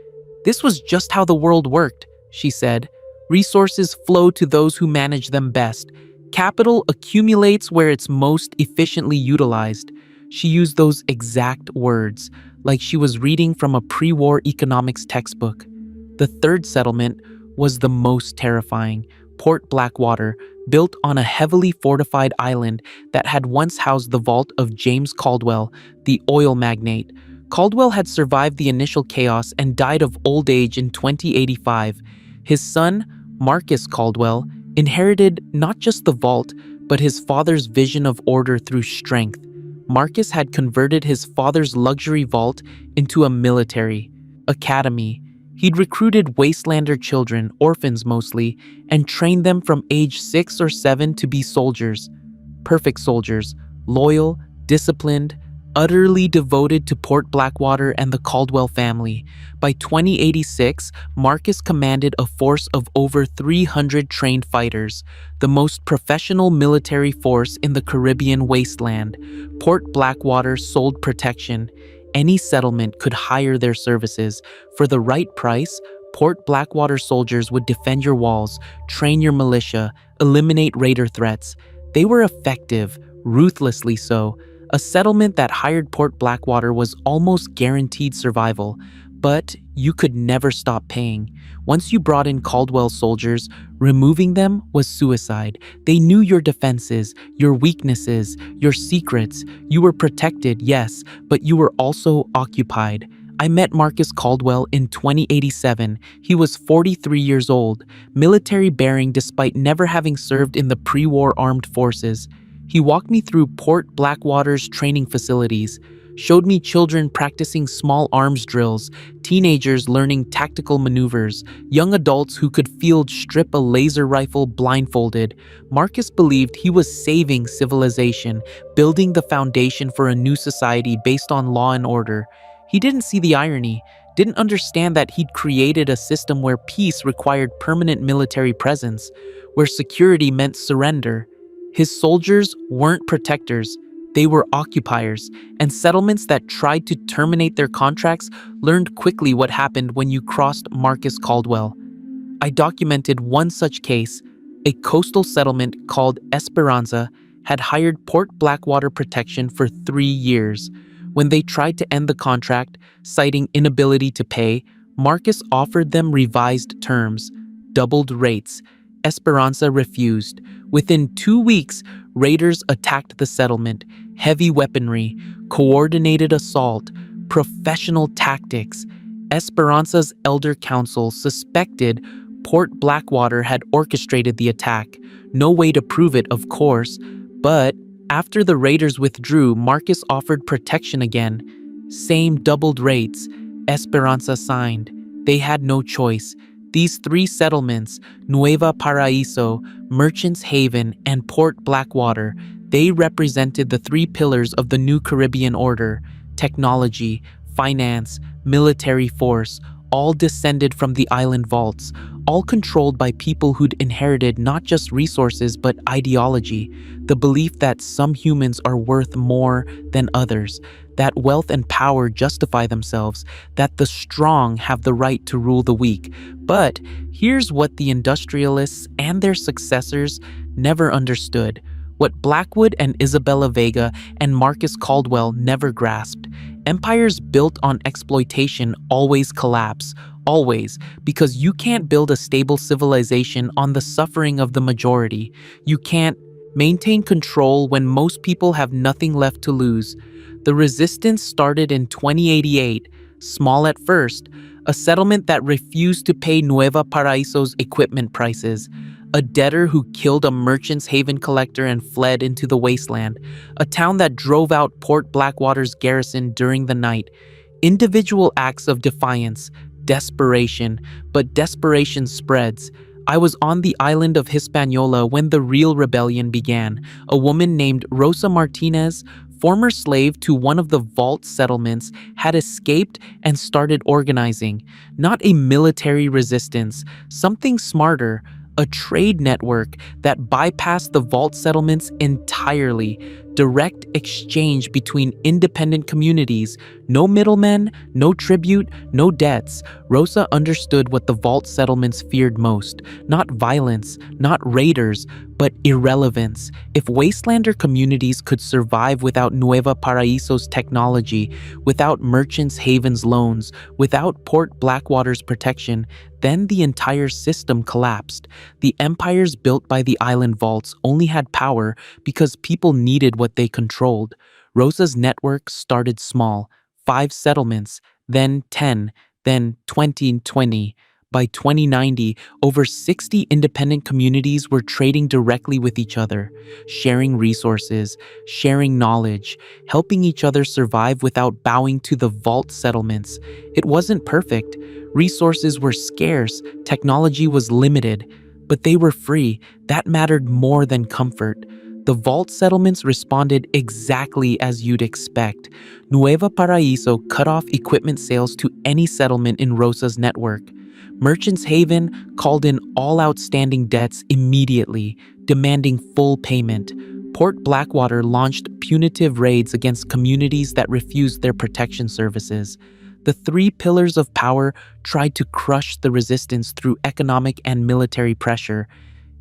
"This was just how the world worked," she said. "Resources flow to those who manage them best. Capital accumulates where it's most efficiently utilized." She used those exact words, like she was reading from a pre-war economics textbook. The third settlement was the most terrifying. Port Blackwater, built on a heavily fortified island that had once housed the vault of James Caldwell, the oil magnate. Caldwell had survived the initial chaos and died of old age in 2085. His son, Marcus Caldwell, inherited not just the vault, but his father's vision of order through strength. Marcus had converted his father's luxury vault into a military academy. He'd recruited wastelander children, orphans mostly, and trained them from age 6 or 7 to be soldiers. Perfect soldiers, loyal, disciplined, utterly devoted to Port Blackwater and the Caldwell family. By 2086, Marcus commanded a force of over 300 trained fighters, the most professional military force in the Caribbean wasteland. Port Blackwater sold protection. Any settlement could hire their services. For the right price, Port Blackwater soldiers would defend your walls, train your militia, eliminate raider threats. They were effective, ruthlessly so. A settlement that hired Port Blackwater was almost guaranteed survival, but you could never stop paying. Once you brought in Caldwell soldiers, removing them was suicide. They knew your defenses, your weaknesses, your secrets. You were protected, yes, but you were also occupied. I met Marcus Caldwell in 2087. He was 43 years old, military bearing despite never having served in the pre-war armed forces. He walked me through Port Blackwater's training facilities, showed me children practicing small arms drills, teenagers learning tactical maneuvers, young adults who could field strip a laser rifle blindfolded. Marcus believed he was saving civilization, building the foundation for a new society based on law and order. He didn't see the irony, didn't understand that he'd created a system where peace required permanent military presence, where security meant surrender. His soldiers weren't protectors, they were occupiers, and settlements that tried to terminate their contracts learned quickly what happened when you crossed Marcus Caldwell. I documented one such case. A coastal settlement called Esperanza had hired Port Blackwater protection for 3 years. When they tried to end the contract, citing inability to pay, Marcus offered them revised terms, doubled rates. Esperanza refused. Within 2 weeks, raiders attacked the settlement. Heavy weaponry, coordinated assault, professional tactics. Esperanza's elder council suspected Port Blackwater had orchestrated the attack. No way to prove it, of course, but after the raiders withdrew, Marcus offered protection again. Same doubled rates. Esperanza signed. They had no choice. These 3 settlements, Nueva Paraíso, Merchants Haven, and Port Blackwater, they represented the 3 pillars of the new Caribbean order: technology, finance, military force, all descended from the island vaults, all controlled by people who'd inherited not just resources but ideology, the belief that some humans are worth more than others, that wealth and power justify themselves, that the strong have the right to rule the weak. But here's what the industrialists and their successors never understood, what Blackwood and Isabella Vega and Marcus Caldwell never grasped. Empires built on exploitation always collapse, always, because you can't build a stable civilization on the suffering of the majority. You can't maintain control when most people have nothing left to lose. The resistance started in 2088, small at first, a settlement that refused to pay Nueva Paraíso's equipment prices, a debtor who killed a Merchants Haven collector and fled into the wasteland, a town that drove out Port Blackwater's garrison during the night. Individual acts of defiance, desperation, but desperation spreads. I was on the island of Hispaniola when the real rebellion began. A woman named Rosa Martinez, former slave to one of the vault settlements, had escaped and started organizing. Not a military resistance, something smarter, a trade network that bypassed the vault settlements entirely. direct exchange between independent communities. No middlemen, no tribute, no debts. Rosa understood what the vault settlements feared most. Not violence, not raiders, but irrelevance. If Wastelander communities could survive without Nueva Paraíso's technology, without Merchants Haven's loans, without Port Blackwater's protection, then the entire system collapsed. The empires built by the island vaults only had power because people needed what they controlled. Rosa's network started small, 5 settlements, then 10, then 20. By 2090, over 60 independent communities were trading directly with each other, sharing resources, sharing knowledge, helping each other survive without bowing to the vault settlements. It wasn't perfect. Resources were scarce, technology was limited, but they were free. That mattered more than comfort. The vault settlements responded exactly as you'd expect. Nueva Paraíso cut off equipment sales to any settlement in Rosa's network. Merchants Haven called in all outstanding debts immediately, demanding full payment. Port Blackwater launched punitive raids against communities that refused their protection services. The 3 pillars of power tried to crush the resistance through economic and military pressure.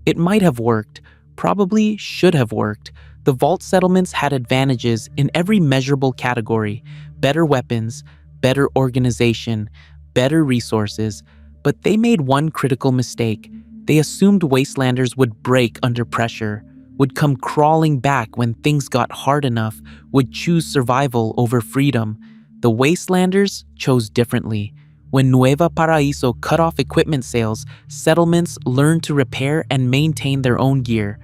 It might have worked, probably should have worked. The vault settlements had advantages in every measurable category: better weapons, better organization, better resources. But they made one critical mistake. They assumed Wastelanders would break under pressure, would come crawling back when things got hard enough, would choose survival over freedom. The Wastelanders chose differently. When Nueva Paraíso cut off equipment sales, settlements learned to repair and maintain their own gear.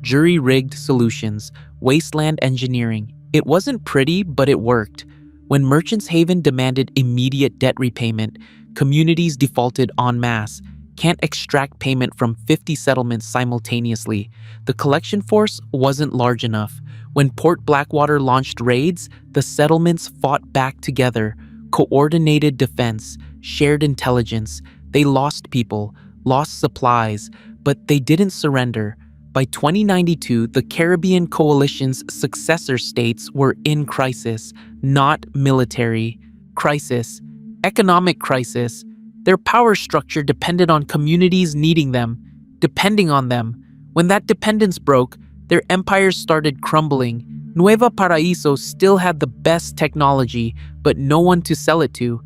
Jury-rigged solutions, wasteland engineering. It wasn't pretty, but it worked. When Merchants Haven demanded immediate debt repayment, communities defaulted en masse. Can't extract payment from 50 settlements simultaneously. The collection force wasn't large enough. When Port Blackwater launched raids, the settlements fought back together. Coordinated defense, shared intelligence. They lost people, lost supplies, but they didn't surrender. By 2092, the Caribbean Coalition's successor states were in crisis, not military crisis, economic crisis. Their power structure depended on communities needing them, depending on them. When that dependence broke, their empires started crumbling. Nueva Paraíso still had the best technology, but no one to sell it to.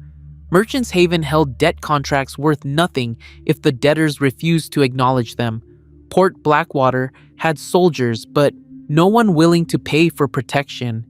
Merchants Haven held debt contracts worth nothing if the debtors refused to acknowledge them. Port Blackwater had soldiers, but no one willing to pay for protection.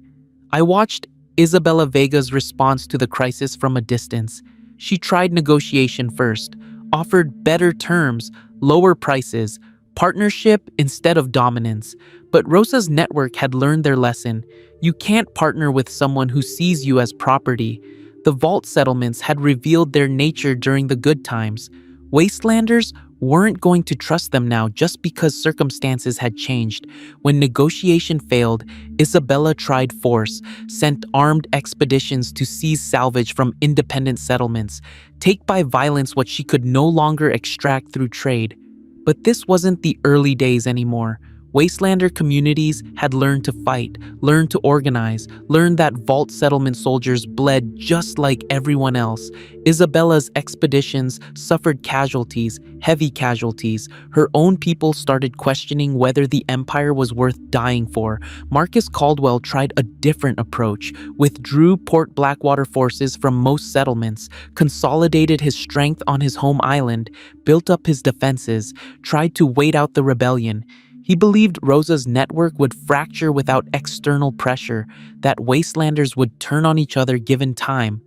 I watched Isabella Vega's response to the crisis from a distance. She tried negotiation first, offered better terms, lower prices, partnership instead of dominance. But Rosa's network had learned their lesson. You can't partner with someone who sees you as property. The vault settlements had revealed their nature during the good times. Wastelanders weren't going to trust them now just because circumstances had changed. When negotiation failed, Isabella tried force, sent armed expeditions to seize salvage from independent settlements, take by violence what she could no longer extract through trade. But this wasn't the early days anymore. Wastelander communities had learned to fight, learned to organize, learned that vault settlement soldiers bled just like everyone else. Isabella's expeditions suffered casualties, heavy casualties. Her own people started questioning whether the empire was worth dying for. Marcus Caldwell tried a different approach, withdrew Port Blackwater forces from most settlements, consolidated his strength on his home island, built up his defenses, tried to wait out the rebellion. He believed Rosa's network would fracture without external pressure, that Wastelanders would turn on each other given time.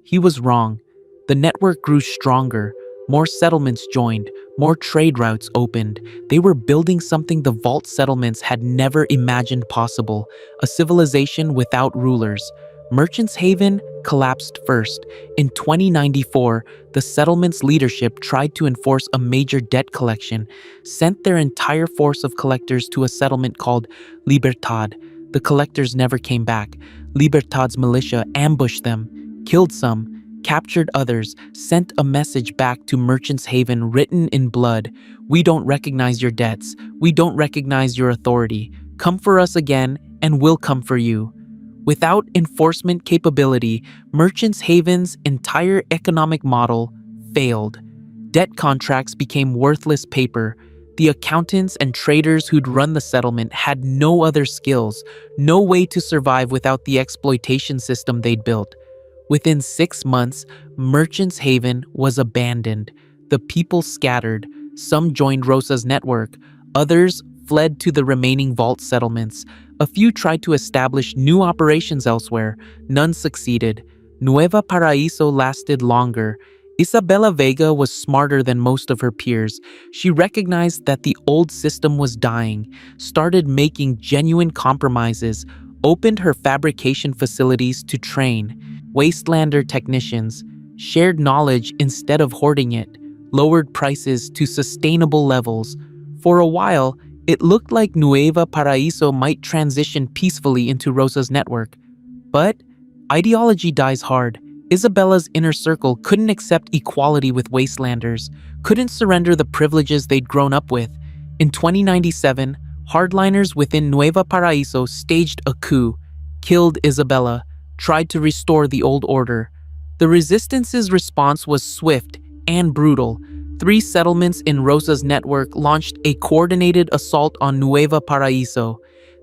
He was wrong. The network grew stronger. More settlements joined. More trade routes opened. They were building something the vault settlements had never imagined possible, a civilization without rulers. Merchants Haven collapsed first. In 2094, the settlement's leadership tried to enforce a major debt collection, sent their entire force of collectors to a settlement called Libertad. The collectors never came back. Libertad's militia ambushed them, killed some, captured others, sent a message back to Merchants Haven written in blood. We don't recognize your debts. We don't recognize your authority. Come for us again, and will come for you. Without enforcement capability, Merchants Haven's entire economic model failed. Debt contracts became worthless paper. The accountants and traders who'd run the settlement had no other skills, no way to survive without the exploitation system they'd built. Within 6 months, Merchants Haven was abandoned. The people scattered. Some joined Rosa's network. Others fled to the remaining vault settlements. A few tried to establish new operations elsewhere. None succeeded. Nueva Paraíso lasted longer. Isabella Vega was smarter than most of her peers. She recognized that the old system was dying, started making genuine compromises, opened her fabrication facilities to train Wastelander technicians, shared knowledge instead of hoarding it, lowered prices to sustainable levels. For a while, it looked like Nueva Paraíso might transition peacefully into Rosa's network. But ideology dies hard. Isabella's inner circle couldn't accept equality with Wastelanders, couldn't surrender the privileges they'd grown up with. In 2097, hardliners within Nueva Paraíso staged a coup, killed Isabella, tried to restore the old order. The resistance's response was swift and brutal. 3 settlements in Rosa's network launched a coordinated assault on Nueva Paraíso.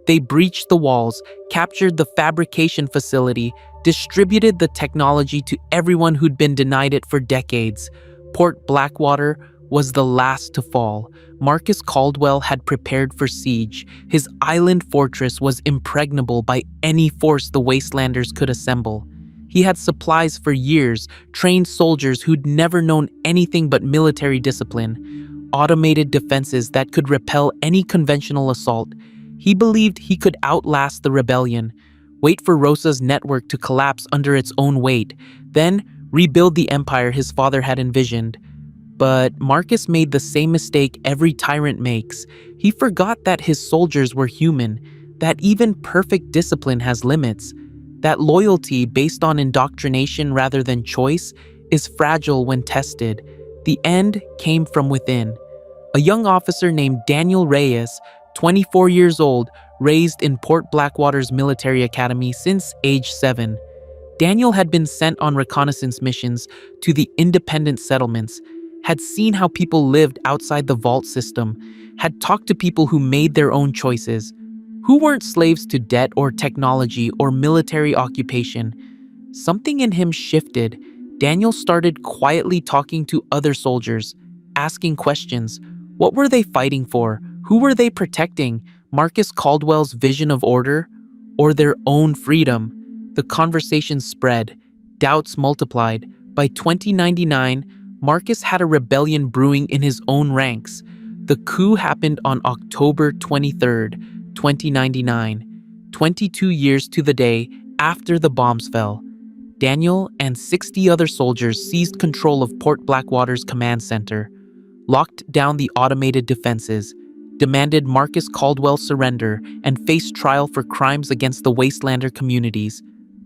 They breached the walls, captured the fabrication facility, distributed the technology to everyone who'd been denied it for decades. Port Blackwater was the last to fall. Marcus Caldwell had prepared for siege. His island fortress was impregnable by any force the Wastelanders could assemble. He had supplies for years, trained soldiers who'd never known anything but military discipline, automated defenses that could repel any conventional assault. He believed he could outlast the rebellion, wait for Rosa's network to collapse under its own weight, then rebuild the empire his father had envisioned. But Marcus made the same mistake every tyrant makes. He forgot that his soldiers were human, that even perfect discipline has limits, that loyalty based on indoctrination rather than choice is fragile when tested. The end came from within. A young officer named Daniel Reyes, 24 years old, raised in Port Blackwater's military academy since age 7. Daniel had been sent on reconnaissance missions to the independent settlements, had seen how people lived outside the vault system, had talked to people who made their own choices, who weren't slaves to debt or technology or military occupation. Something in him shifted. Daniel started quietly talking to other soldiers, asking questions. What were they fighting for? Who were they protecting? Marcus Caldwell's vision of order or their own freedom? The conversation spread. Doubts multiplied. By 2099, Marcus had a rebellion brewing in his own ranks. The coup happened on October 23rd, 2099, 22 years to the day after the bombs fell. Daniel and 60 other soldiers seized control of Port Blackwater's command center, locked down the automated defenses, demanded Marcus Caldwell surrender, and faced trial for crimes against the Wastelander communities.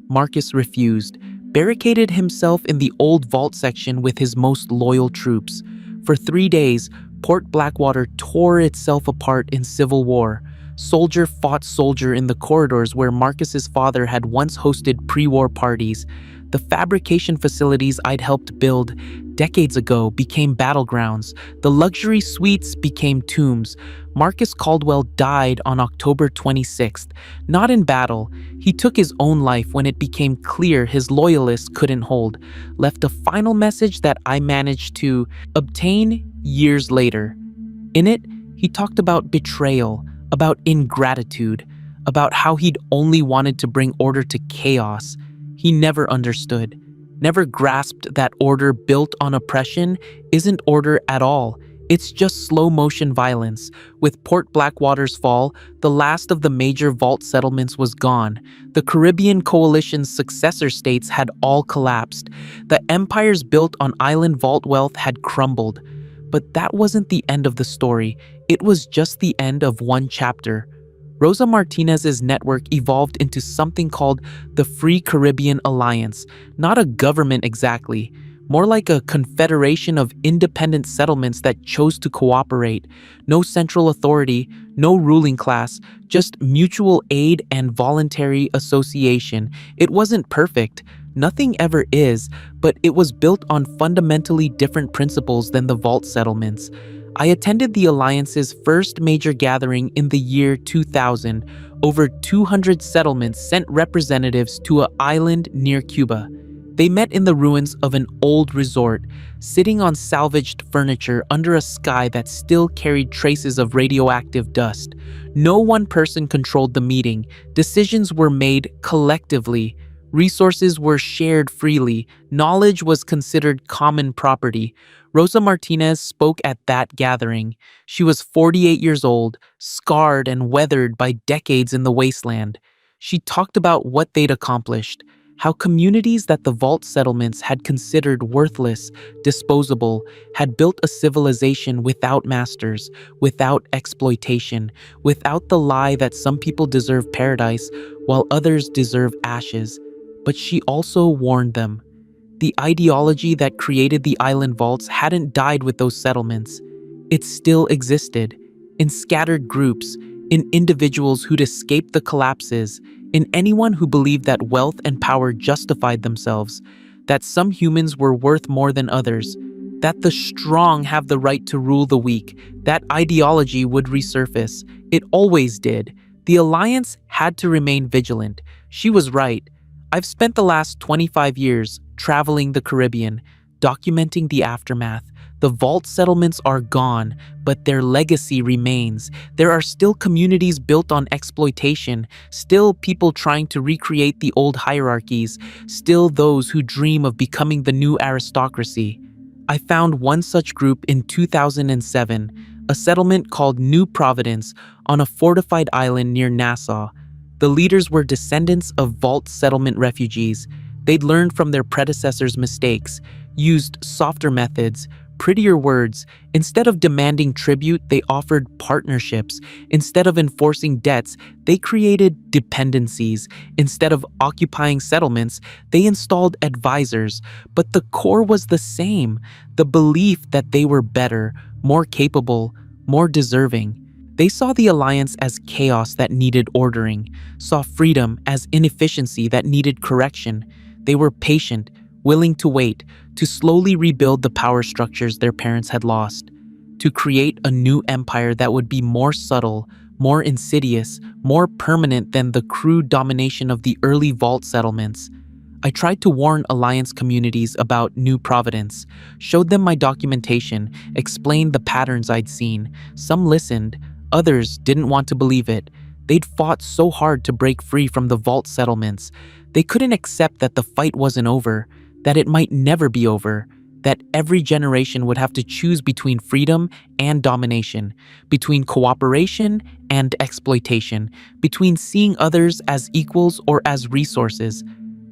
Marcus refused, barricaded himself in the old vault section with his most loyal troops. For 3 days, Port Blackwater tore itself apart in civil war. Soldier fought soldier in the corridors where Marcus's father had once hosted pre-war parties. The fabrication facilities I'd helped build decades ago became battlegrounds. The luxury suites became tombs. Marcus Caldwell died on October 26th, not in battle. He took his own life when it became clear his loyalists couldn't hold, left a final message that I managed to obtain years later. In it, he talked about betrayal, about ingratitude, about how he'd only wanted to bring order to chaos. He never understood, never grasped that order built on oppression isn't order at all. It's just slow-motion violence. With Port Blackwater's fall, the last of the major vault settlements was gone. The Caribbean Coalition's successor states had all collapsed. The empires built on island vault wealth had crumbled. But that wasn't the end of the story. It was just the end of one chapter. Rosa Martinez's network evolved into something called the Free Caribbean Alliance, not a government exactly. more like a confederation of independent settlements that chose to cooperate. No central authority, no ruling class, just mutual aid and voluntary association. It wasn't perfect. Nothing ever is, but it was built on fundamentally different principles than the Vault settlements. I attended the Alliance's first major gathering in the year 2000. Over 200 settlements sent representatives to an island near Cuba. They met in the ruins of an old resort, sitting on salvaged furniture under a sky that still carried traces of radioactive dust. No one person controlled the meeting. Decisions were made collectively. Resources were shared freely. Knowledge was considered common property. Rosa Martinez spoke at that gathering. She was 48 years old, scarred and weathered by decades in the wasteland. She talked about what they'd accomplished, how communities that the Vault settlements had considered worthless, disposable, had built a civilization without masters, without exploitation, without the lie that some people deserve paradise while others deserve ashes. But she also warned them. The ideology that created the island vaults hadn't died with those settlements. It still existed, in scattered groups, in individuals who'd escaped the collapses, in anyone who believed that wealth and power justified themselves, that some humans were worth more than others, that the strong have the right to rule the weak. That ideology would resurface. It always did. The Alliance had to remain vigilant. She was right. I've spent the last 25 years traveling the Caribbean, documenting the aftermath. The Vault settlements are gone, but their legacy remains. There are still communities built on exploitation, still people trying to recreate the old hierarchies, still those who dream of becoming the new aristocracy. I found one such group in 2007, a settlement called New Providence on a fortified island near Nassau. The leaders were descendants of Vault settlement refugees. They'd learned from their predecessors' mistakes, used softer methods, prettier words. Instead of demanding tribute, they offered partnerships. Instead of enforcing debts, they created dependencies. Instead of occupying settlements, they installed advisors. But the core was the same, the belief that they were better, more capable, more deserving. They saw the Alliance as chaos that needed ordering, saw freedom as inefficiency that needed correction. They were patient, willing to wait, to slowly rebuild the power structures their parents had lost, to create a new empire that would be more subtle, more insidious, more permanent than the crude domination of the early Vault settlements. I tried to warn Alliance communities about New Providence, showed them my documentation, explained the patterns I'd seen. Some listened, others didn't want to believe it. They'd fought so hard to break free from the Vault settlements. They couldn't accept that the fight wasn't over, that it might never be over, that every generation would have to choose between freedom and domination, between cooperation and exploitation, between seeing others as equals or as resources.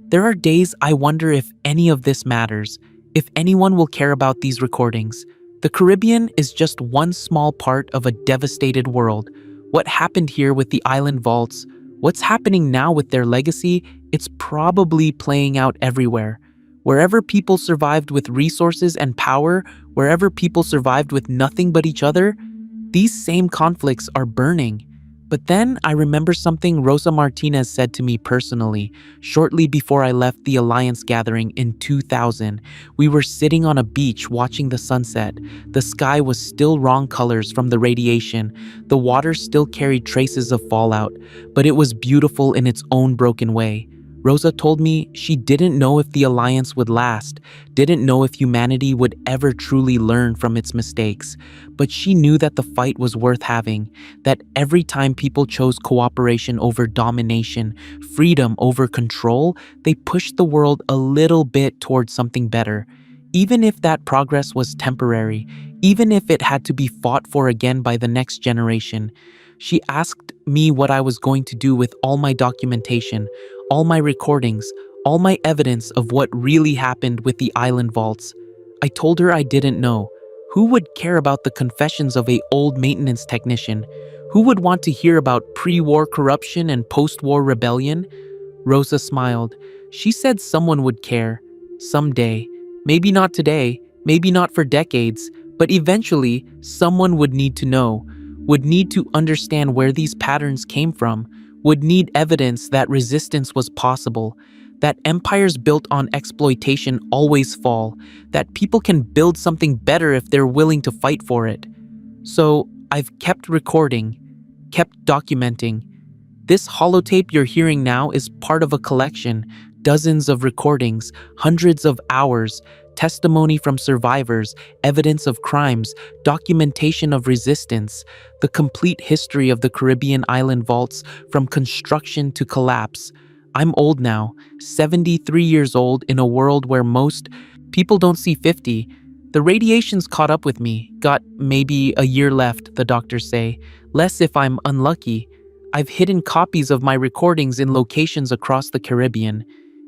There are days I wonder if any of this matters, if anyone will care about these recordings. The Caribbean is just one small part of a devastated world. What happened here with the island vaults, what's happening now with their legacy, it's probably playing out everywhere. Wherever people survived with resources and power, wherever people survived with nothing but each other, these same conflicts are burning. But then I remember something Rosa Martinez said to me personally, shortly before I left the Alliance gathering in 2000. We were sitting on a beach watching the sunset. The sky was still wrong colors from the radiation. The water still carried traces of fallout, but it was beautiful in its own broken way. Rosa told me she didn't know if the Alliance would last, didn't know if humanity would ever truly learn from its mistakes, but she knew that the fight was worth having, that every time people chose cooperation over domination, freedom over control, they pushed the world a little bit towards something better. Even if that progress was temporary, even if it had to be fought for again by the next generation. She asked me what I was going to do with all my documentation, all my recordings, all my evidence of what really happened with the island vaults. I told her I didn't know. Who would care about the confessions of an old maintenance technician? Who would want to hear about pre-war corruption and post-war rebellion? Rosa smiled. She said someone would care. Someday. Maybe not today, maybe not for decades, but eventually someone would need to know, would need to understand where these patterns came from, would need evidence that resistance was possible, that empires built on exploitation always fall, that people can build something better if they're willing to fight for it. So I've kept recording, kept documenting. This holotape you're hearing now is part of a collection, dozens of recordings, hundreds of hours, testimony from survivors, evidence of crimes, documentation of resistance, the complete history of the Caribbean island vaults from construction to collapse. I'm old now, 73 years old in a world where most people don't see 50. The radiation's caught up with me, got maybe a year left, the doctors say, less if I'm unlucky. I've hidden copies of my recordings in locations across the Caribbean,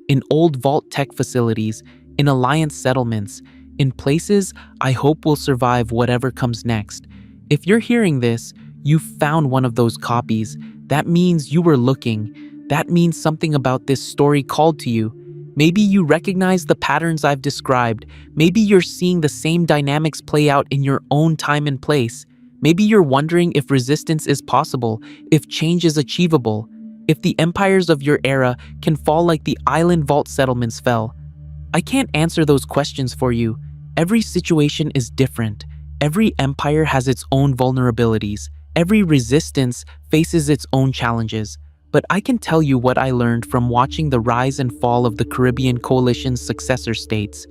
in old Vault-Tec facilities, in alliance settlements, in places I hope will survive whatever comes next. If you're hearing this, you found one of those copies. That means you were looking. That means something about this story called to you. Maybe you recognize the patterns I've described. Maybe you're seeing the same dynamics play out in your own time and place. Maybe you're wondering if resistance is possible, if change is achievable, if the empires of your era can fall like the island vault settlements fell. I can't answer those questions for you. Every situation is different. Every empire has its own vulnerabilities. Every resistance faces its own challenges. But I can tell you what I learned from watching the rise and fall of the Caribbean Coalition's successor states.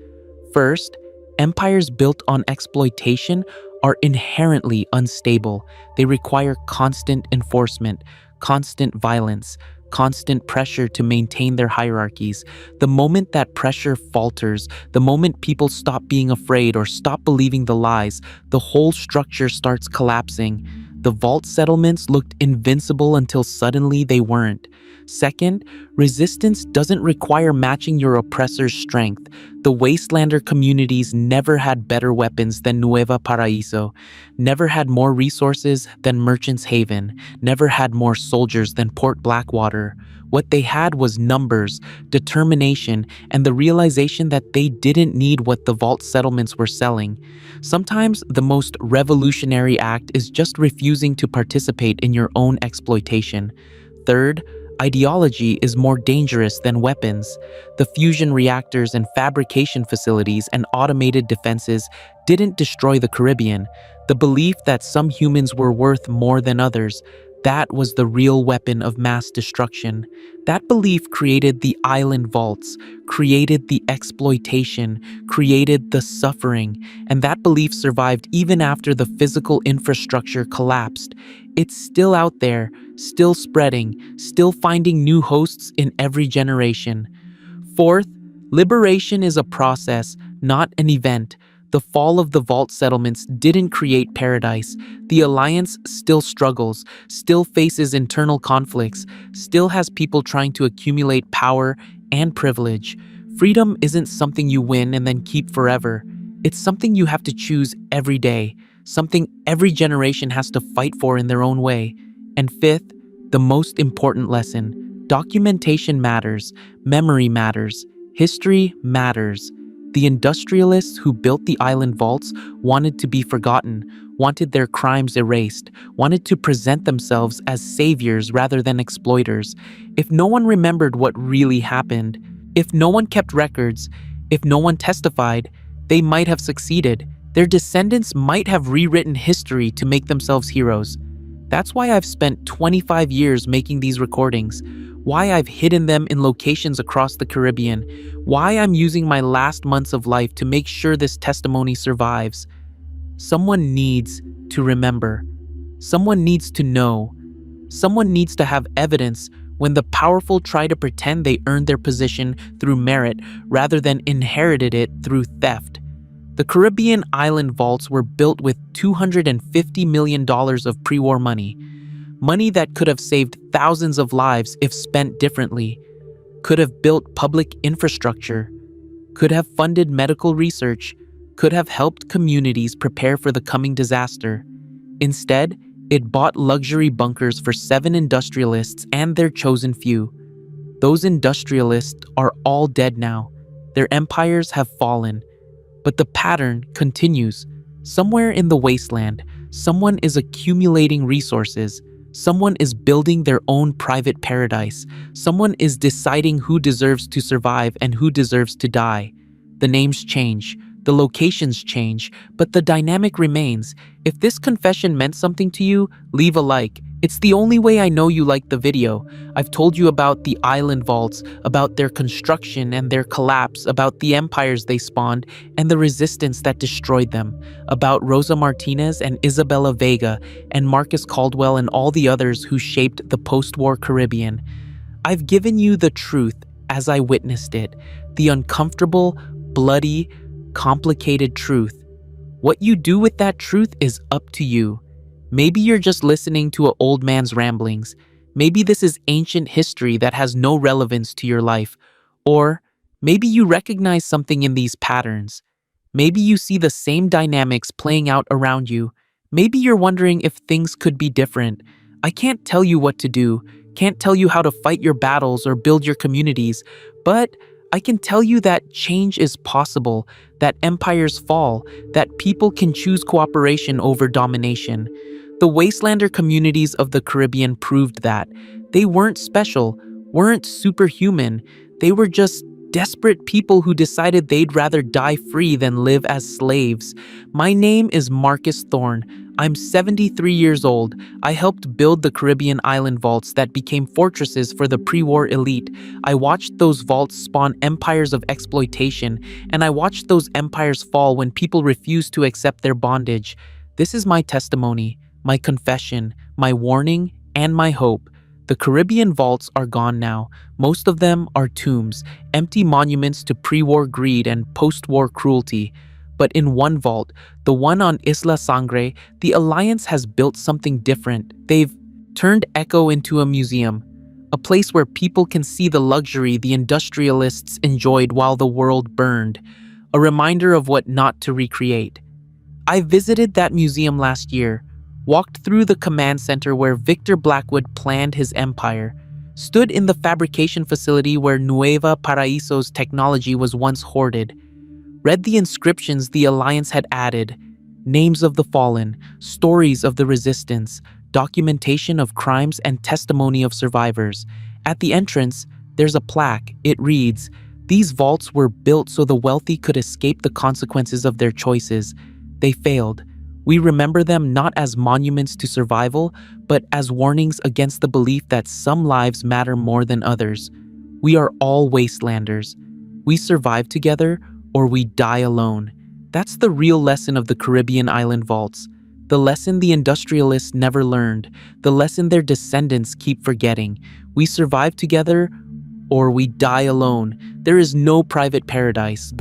First, empires built on exploitation are inherently unstable. They require constant enforcement, constant violence, constant pressure to maintain their hierarchies. The moment that pressure falters, the moment people stop being afraid or stop believing the lies, the whole structure starts collapsing. The vault settlements looked invincible until suddenly they weren't. Second, resistance doesn't require matching your oppressor's strength. The Wastelander communities never had better weapons than Nueva Paraíso, never had more resources than Merchant's Haven, never had more soldiers than Port Blackwater. What they had was numbers, determination, and the realization that they didn't need what the vault settlements were selling. Sometimes the most revolutionary act is just refusing to participate in your own exploitation. Third, ideology is more dangerous than weapons. The fusion reactors and fabrication facilities and automated defenses didn't destroy the Caribbean. The belief that some humans were worth more than others, that was the real weapon of mass destruction. That belief created the island vaults, created the exploitation, created the suffering, and that belief survived even after the physical infrastructure collapsed. It's still out there, still spreading, still finding new hosts in every generation. Fourth, liberation is a process, not an event. The fall of the vault settlements didn't create paradise. The Alliance still struggles, still faces internal conflicts, still has people trying to accumulate power and privilege. Freedom isn't something you win and then keep forever. It's something you have to choose every day, something every generation has to fight for in their own way. And fifth, the most important lesson: documentation matters, memory matters, history matters. The industrialists who built the island vaults wanted to be forgotten, wanted their crimes erased, wanted to present themselves as saviors rather than exploiters. If no one remembered what really happened, if no one kept records, if no one testified, they might have succeeded. Their descendants might have rewritten history to make themselves heroes. That's why I've spent 25 years making these recordings, why I've hidden them in locations across the Caribbean, why I'm using my last months of life to make sure this testimony survives. Someone needs to remember. Someone needs to know. Someone needs to have evidence when the powerful try to pretend they earned their position through merit rather than inherited it through theft. The Caribbean island vaults were built with $250 million of pre-war money. Money that could have saved thousands of lives if spent differently, could have built public infrastructure, could have funded medical research, could have helped communities prepare for the coming disaster. Instead, it bought luxury bunkers for 7 industrialists and their chosen few. Those industrialists are all dead now. Their empires have fallen. But the pattern continues. Somewhere in the wasteland, someone is accumulating resources. Someone is building their own private paradise. Someone is deciding who deserves to survive and who deserves to die. The names change, the locations change, but the dynamic remains. If this confession meant something to you, leave a like. It's the only way I know you liked the video. I've told you about the island vaults, about their construction and their collapse, about the empires they spawned and the resistance that destroyed them, about Rosa Martinez and Isabella Vega and Marcus Caldwell and all the others who shaped the post-war Caribbean. I've given you the truth as I witnessed it, the uncomfortable, bloody, complicated truth. What you do with that truth is up to you. Maybe you're just listening to an old man's ramblings. Maybe this is ancient history that has no relevance to your life. Or maybe you recognize something in these patterns. Maybe you see the same dynamics playing out around you. Maybe you're wondering if things could be different. I can't tell you what to do, can't tell you how to fight your battles or build your communities, but I can tell you that change is possible, that empires fall, that people can choose cooperation over domination. The Wastelander communities of the Caribbean proved that. They weren't special, weren't superhuman. They were just desperate people who decided they'd rather die free than live as slaves. My name is Marcus Thorne. I'm 73 years old. I helped build the Caribbean island vaults that became fortresses for the pre-war elite. I watched those vaults spawn empires of exploitation, and I watched those empires fall when people refused to accept their bondage. This is my testimony, my confession, my warning, and my hope. The Caribbean vaults are gone now. Most of them are tombs, empty monuments to pre-war greed and post-war cruelty. But in one vault, the one on Isla Sangre, the Alliance has built something different. They've turned Echo into a museum, a place where people can see the luxury the industrialists enjoyed while the world burned, a reminder of what not to recreate. I visited that museum last year, walked through the command center where Victor Blackwood planned his empire, stood in the fabrication facility where Nueva Paraíso's technology was once hoarded, read the inscriptions the Alliance had added, names of the fallen, stories of the resistance, documentation of crimes and testimony of survivors. At the entrance, there's a plaque. It reads, "These vaults were built so the wealthy could escape the consequences of their choices. They failed. We remember them not as monuments to survival, but as warnings against the belief that some lives matter more than others. We are all wastelanders. We survive together or we die alone." That's the real lesson of the Caribbean island vaults. The lesson the industrialists never learned. The lesson their descendants keep forgetting. We survive together or we die alone. There is no private paradise.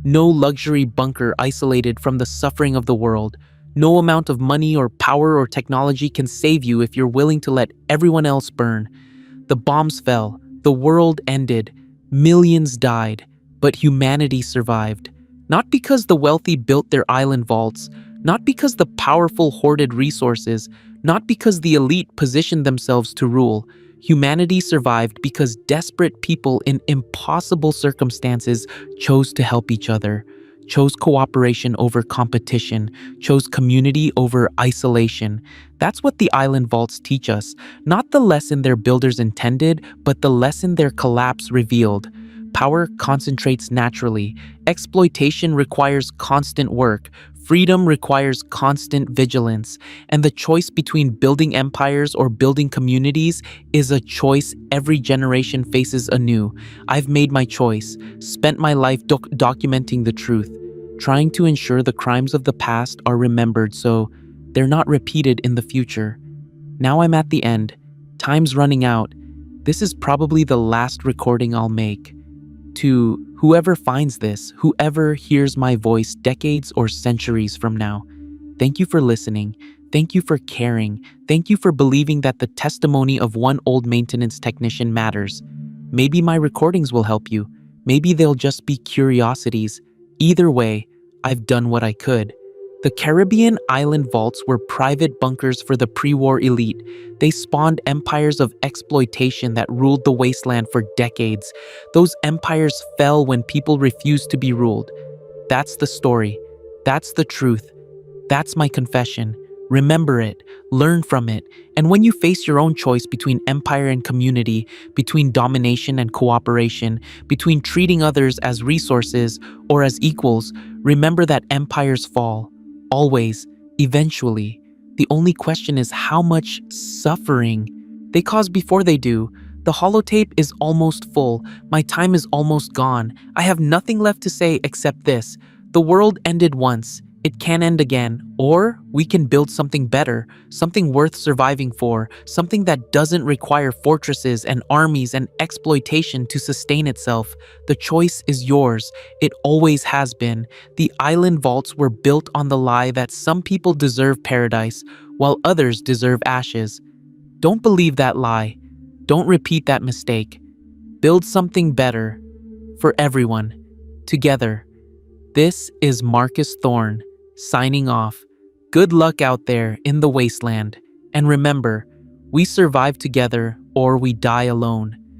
No luxury bunker isolated from the suffering of the world. No amount of money or power or technology can save you if you're willing to let everyone else burn. The bombs fell. The world ended. Millions died. But humanity survived. Not because the wealthy built their island vaults, not because the powerful hoarded resources, not because the elite positioned themselves to rule. Humanity survived because desperate people in impossible circumstances chose to help each other, chose cooperation over competition, chose community over isolation. That's what the island vaults teach us, not the lesson their builders intended, but the lesson their collapse revealed. Power concentrates naturally. Exploitation requires constant work. Freedom requires constant vigilance. And the choice between building empires or building communities is a choice every generation faces anew. I've made my choice, spent my life documenting the truth, trying to ensure the crimes of the past are remembered so they're not repeated in the future. Now I'm at the end. Time's running out. This is probably the last recording I'll make. To whoever finds this, whoever hears my voice decades or centuries from now, thank you for listening. Thank you for caring. Thank you for believing that the testimony of one old maintenance technician matters. Maybe my recordings will help you. Maybe they'll just be curiosities. Either way, I've done what I could. The Caribbean island vaults were private bunkers for the pre-war elite. They spawned empires of exploitation that ruled the wasteland for decades. Those empires fell when people refused to be ruled. That's the story. That's the truth. That's my confession. Remember it, learn from it, and when you face your own choice between empire and community, between domination and cooperation, between treating others as resources or as equals, remember that empires fall. Always, eventually. The only question is how much suffering they cause before they do. The holotape is almost full. My time is almost gone. I have nothing left to say except this. The world ended once. It can end again, or we can build something better, something worth surviving for, something that doesn't require fortresses and armies and exploitation to sustain itself. The choice is yours. It always has been. The island vaults were built on the lie that some people deserve paradise, while others deserve ashes. Don't believe that lie. Don't repeat that mistake. Build something better for everyone, together. This is Marcus Thorne, signing off. Good luck out there in the wasteland. And remember, we survive together or we die alone.